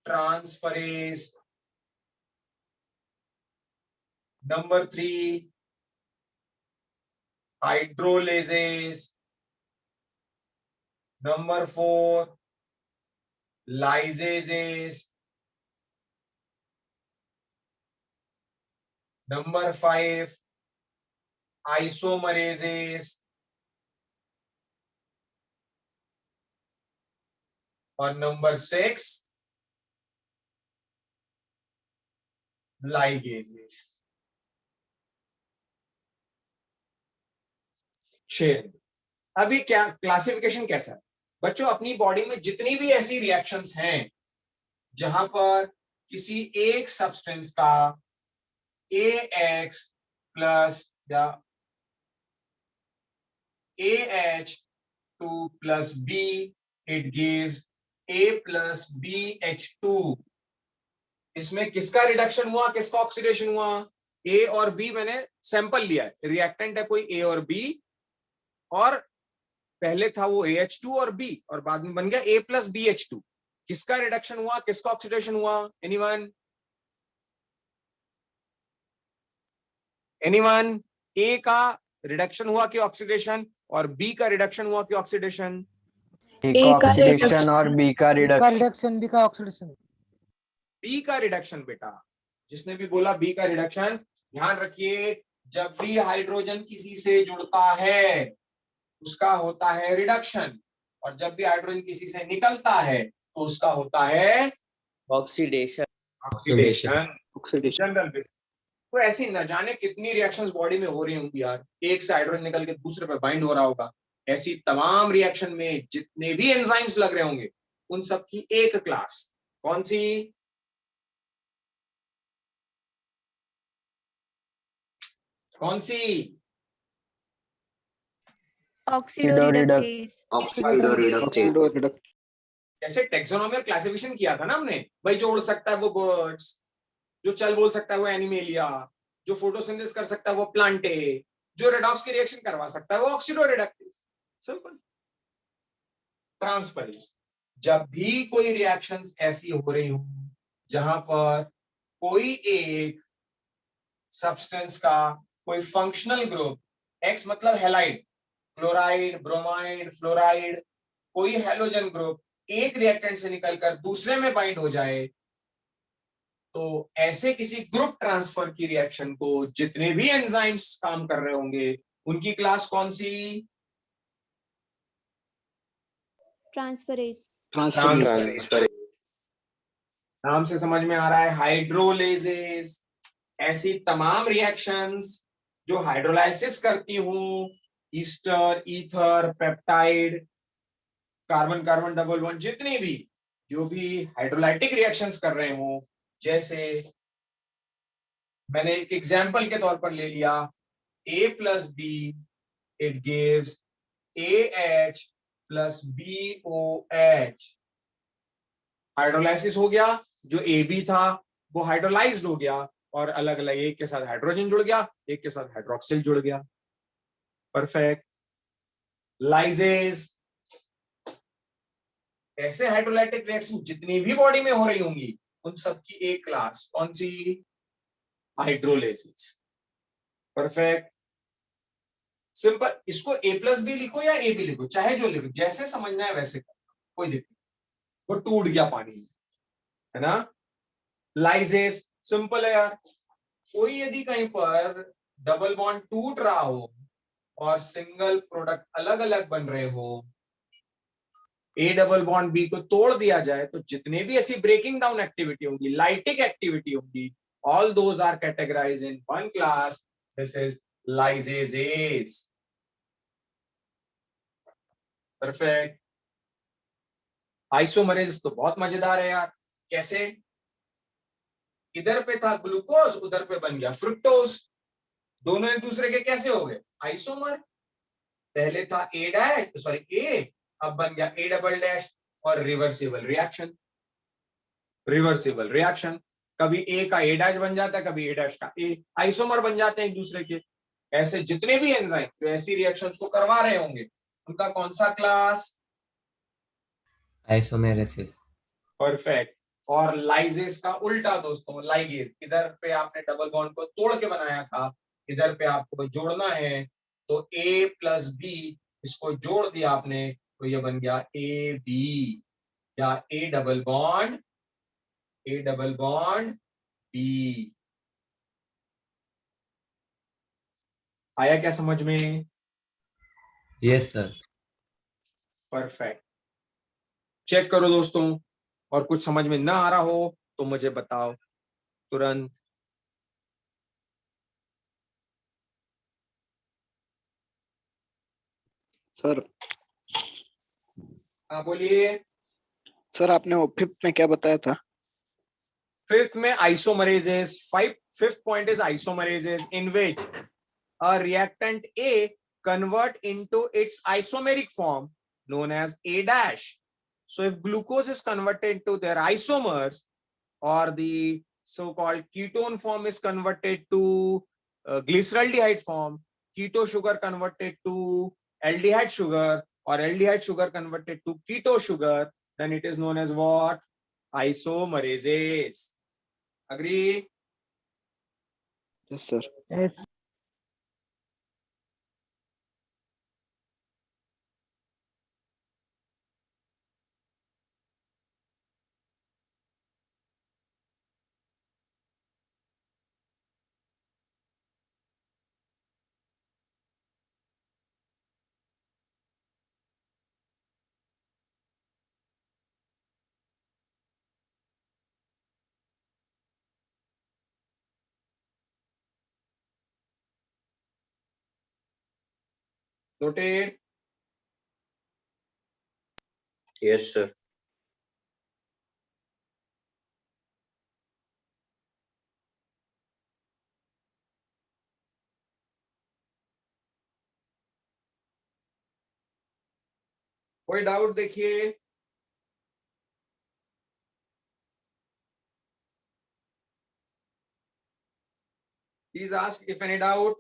transferase, number 3 hydrolases, number 4 lyases, number 5 isomerases, और नंबर 6 लाइगेजेस। 6। अभी क्या क्लासिफिकेशन कैसा है बच्चों? अपनी बॉडी में जितनी भी ऐसी रिएक्शंस हैं जहां पर किसी एक सब्सटेंस का AX प्लस या AH2 plus B it gives A plus BH2। इसमें किसका रिडक्शन हुआ, किसका ऑक्सीडेशन हुआ? A और B। मैंने सैंपल लिया है, रिएक्टेंट है कोई A और B, और पहले था वो AH2 और B और बाद में बन गया A प्लस BH2। किसका रिडक्शन हुआ, किसका ऑक्सीडेशन हुआ? एनीवन? A का रिडक्शन हुआ कि ऑक्सीडेशन, और B का रिडक्शन हुआ कि ऑक्सीडेशन? A का ऑक्सीडेशन और B का रिडक्शन। B का ऑक्सीडेशन। B का रिडक्शन बेटा। जिसने भी बोला B का रिडक्शन, ध्यान रखिए, जब भी हाइड्रोजन किसी से जुड़ता है उसका होता है रिडक्शन, और जब भी हाइड्रोजन किसी से निकलता है तो उसका होता है ऑक्सीडेशन। General basis. तो ऐसी न जाने कितनी रिएक्शंस बॉडी में हो रही होंगी यार। एक से हाइड्रोजन निकल के दूसरे पे बाइंड हो रहा होगा। ऐसी तमाम रिएक्शन में जितने भी एंजाइम्स लग रहे होंगे उन सब की एक क्लास कौन सी? कौन सी? Oxidoreductase. Oxidoreductase. Oxidoreductase. जैसे टेक्सोनॉमी और क्लासिफिकेशन किया था ना हमने, भाई जो उड़ सकता है वो बर्ड्स, जो चल बोल सकता है वो एनिमेलिया, जो फोटोसिंथेसिस कर सकता है वो प्लांटे, जो रेडॉक्स की रिएक्शन करवा सकता है वो ऑक्सीडोरेडक्टेज। सिंपल। ट्रांसफरेज, जब भी कोई रिएक्शंस ऐसी हो रही हो जहां पर कोई एक सब्सटेंस का कोई फंक्शनल ग्रुप, एक्स मतलब हैलाइड, क्लोराइड, ब्रोमाइड, फ्लोराइड, कोई हैलोजन ग्रुप एक रिएक्टेंट से निकलकर दूसरे में बाइंड हो जाए, तो ऐसे किसी ग्रुप ट्रांसफर की रिएक्शन को जितने भी एंजाइम्स काम कर रहे होंगे उनकी क्लास कौन सी? Transferase. Transferase. नाम से समझ में आ रहा है, हाइड्रोलेजेस। ऐसी तमाम रिएक्शंस जो हाइड्रोलाइसिस करती हूं, Easter, ether, peptide, carbon carbon double bond, जितनी भी जो भी हाइड्रोलाइटिक रिएक्शंस कर रहे हो, जैसे मैंने एक एग्जांपल के तौर पर ले लिया A plus B, it gives AH plus BOH। Hydrolysis हो गया, जो AB था वो हाइड्रोलाइज्ड हो गया और अलग अलग, एक के साथ हाइड्रोजन जुड़ गया, एक के साथ हाइड्रोक्सिल जुड़ गया। परफेक्ट। लाइजेस, ऐसे हाइड्रोलाइटिक रिएक्शन जितनी भी बॉडी में हो रही होंगी उन सबकी एक क्लास कौन सी? हाइड्रोलेसिस। परफेक्ट। सिंपल। इसको A प्लस बी लिखो या AB लिखो, चाहे जो लिखो, जैसे समझना है वैसे करो, कोई दिक्कत नहीं। वो टूट गया पानी में, है ना। लाइजेस सिंपल है यार, कोई यदि कहीं पर डबल बॉन्ड टूट रहा हो और सिंगल प्रोडक्ट अलग अलग बन रहे हो, A डबल बॉन्ड B को तोड़ दिया जाए तो जितने भी ऐसी ब्रेकिंग डाउन एक्टिविटी होंगी, लाइटिक एक्टिविटी होंगी, all those are categorised in one class, this is ligases. Perfect. Isomerase तो बहुत मजेदार है यार। कैसे? इधर पे था ग्लूकोज, उधर पे बन गया फ्रुक्टोज, दोनों एक दूसरे के कैसे हो गए? आइसोमर। पहले था ए डैश, सॉरी ए, अब बन गया ए डबल डैश, और रिवर्सिबल रिएक्शन। रिवर्सिबल रिएक्शन, कभी ए का ए डैश बन जाता है, कभी ए डैश का ए, आइसोमर बन जाते हैं एक दूसरे के। ऐसे जितने भी एंजाइम जो ऐसी रिएक्शंस को करवा रहे होंगे उनका कौन सा क्लास? आइसोमेरेसिस। परफेक्ट। और लाइजेस का उल्टा दोस्तों, लाइगेज, इधर पे आपने डबल बॉन्ड को तोड़ के बनाया था, इधर पे आपको जोड़ना है, तो A प्लस B, इसको जोड़ दिया आपने तो ये बन गया AB, या A डबल बॉन्ड B। आया क्या समझ में? Yes sir. परफेक्ट। चेक करो दोस्तों, और कुछ समझ में ना आ रहा हो तो मुझे बताओ तुरंत। सर हाँ बोलिए। सर आपने वो फिफ्थ में क्या बताया था? फिफ्थ में isomerases, fifth point is isomerases in which a reactant A convert into its isomeric form known as A dash. So if glucose is converted to their isomers, or the so-called ketone form is converted to glyceraldehyde form, keto sugar converted to aldehyde sugar, or aldehyde sugar converted to keto sugar, then it is known as what? Isomerases. Agree? Yes sir. Yes. Noted? Yes sir. कोई doubt देखिए? Please ask if any doubt.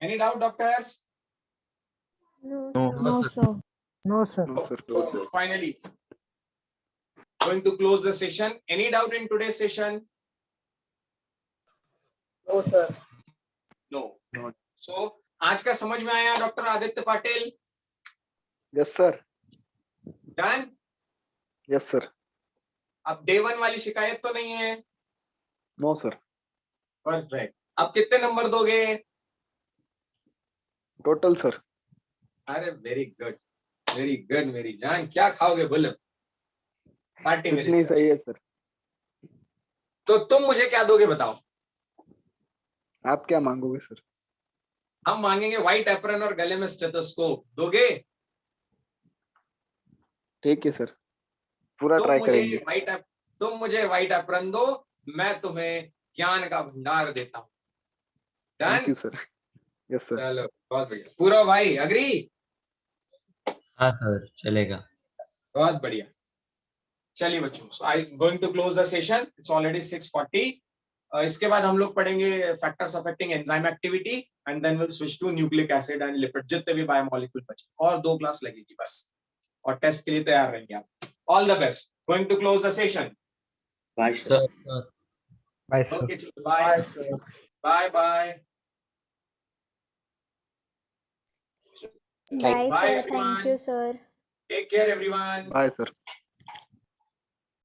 Any doubt, doctors? No, No, sir. No, sir. sir. No, sir. No, sir. Finally, going to close the session. Any doubt in today's session? No, sir. No. So, आज का समझ में आया doctor Aditya Patil? Yes, sir. Done? Yes, sir. अब day 1 वाली शिकायत तो नहीं है? No, sir. परफेक्ट. अब कितने नंबर दोगे? Total, sir. अरे वेरी गुड मेरी जान. क्या खाओगे बोलो? पार्टी कुछ मेरी नहीं तरफ सही से. है सर. तो तुम मुझे क्या दोगे बताओ? आप क्या मांगोगे सर? हम मांगेंगे व्हाइट एप्रन और गले में स्टेथोस्कोप. दोगे? ठीक है सर. पूरा ट्राई करेंगे. तुम मुझे व्हाइट एप्रन दो, मैं तुम्हें ज्ञान का भंडार देता हूँ. Thank done? You sir. Yes sir. चलो बहुत बढ़िया. पूरा भाई अग्री? हाँ सर, चलेगा. बहुत बढ़िया. चलिए बच्चों, so I going to close the session. It's already 6:40. इसके बाद हम लोग पढ़ेंगे factors affecting enzyme activity and then will switch to nucleic acid and lipid. जितने भी बायोमोलिक्यूल बचे, और 2 क्लास लगेगी बस, और टेस्ट के लिए तैयार रहेंगे आप. All the best. Going to close the session. Bye, sir. Sir, Bye, sir. Okay, bye Bye, sir. Bye bye. Bye, Bye, sir. everyone. Thank you, sir. Take care everyone. Bye sir.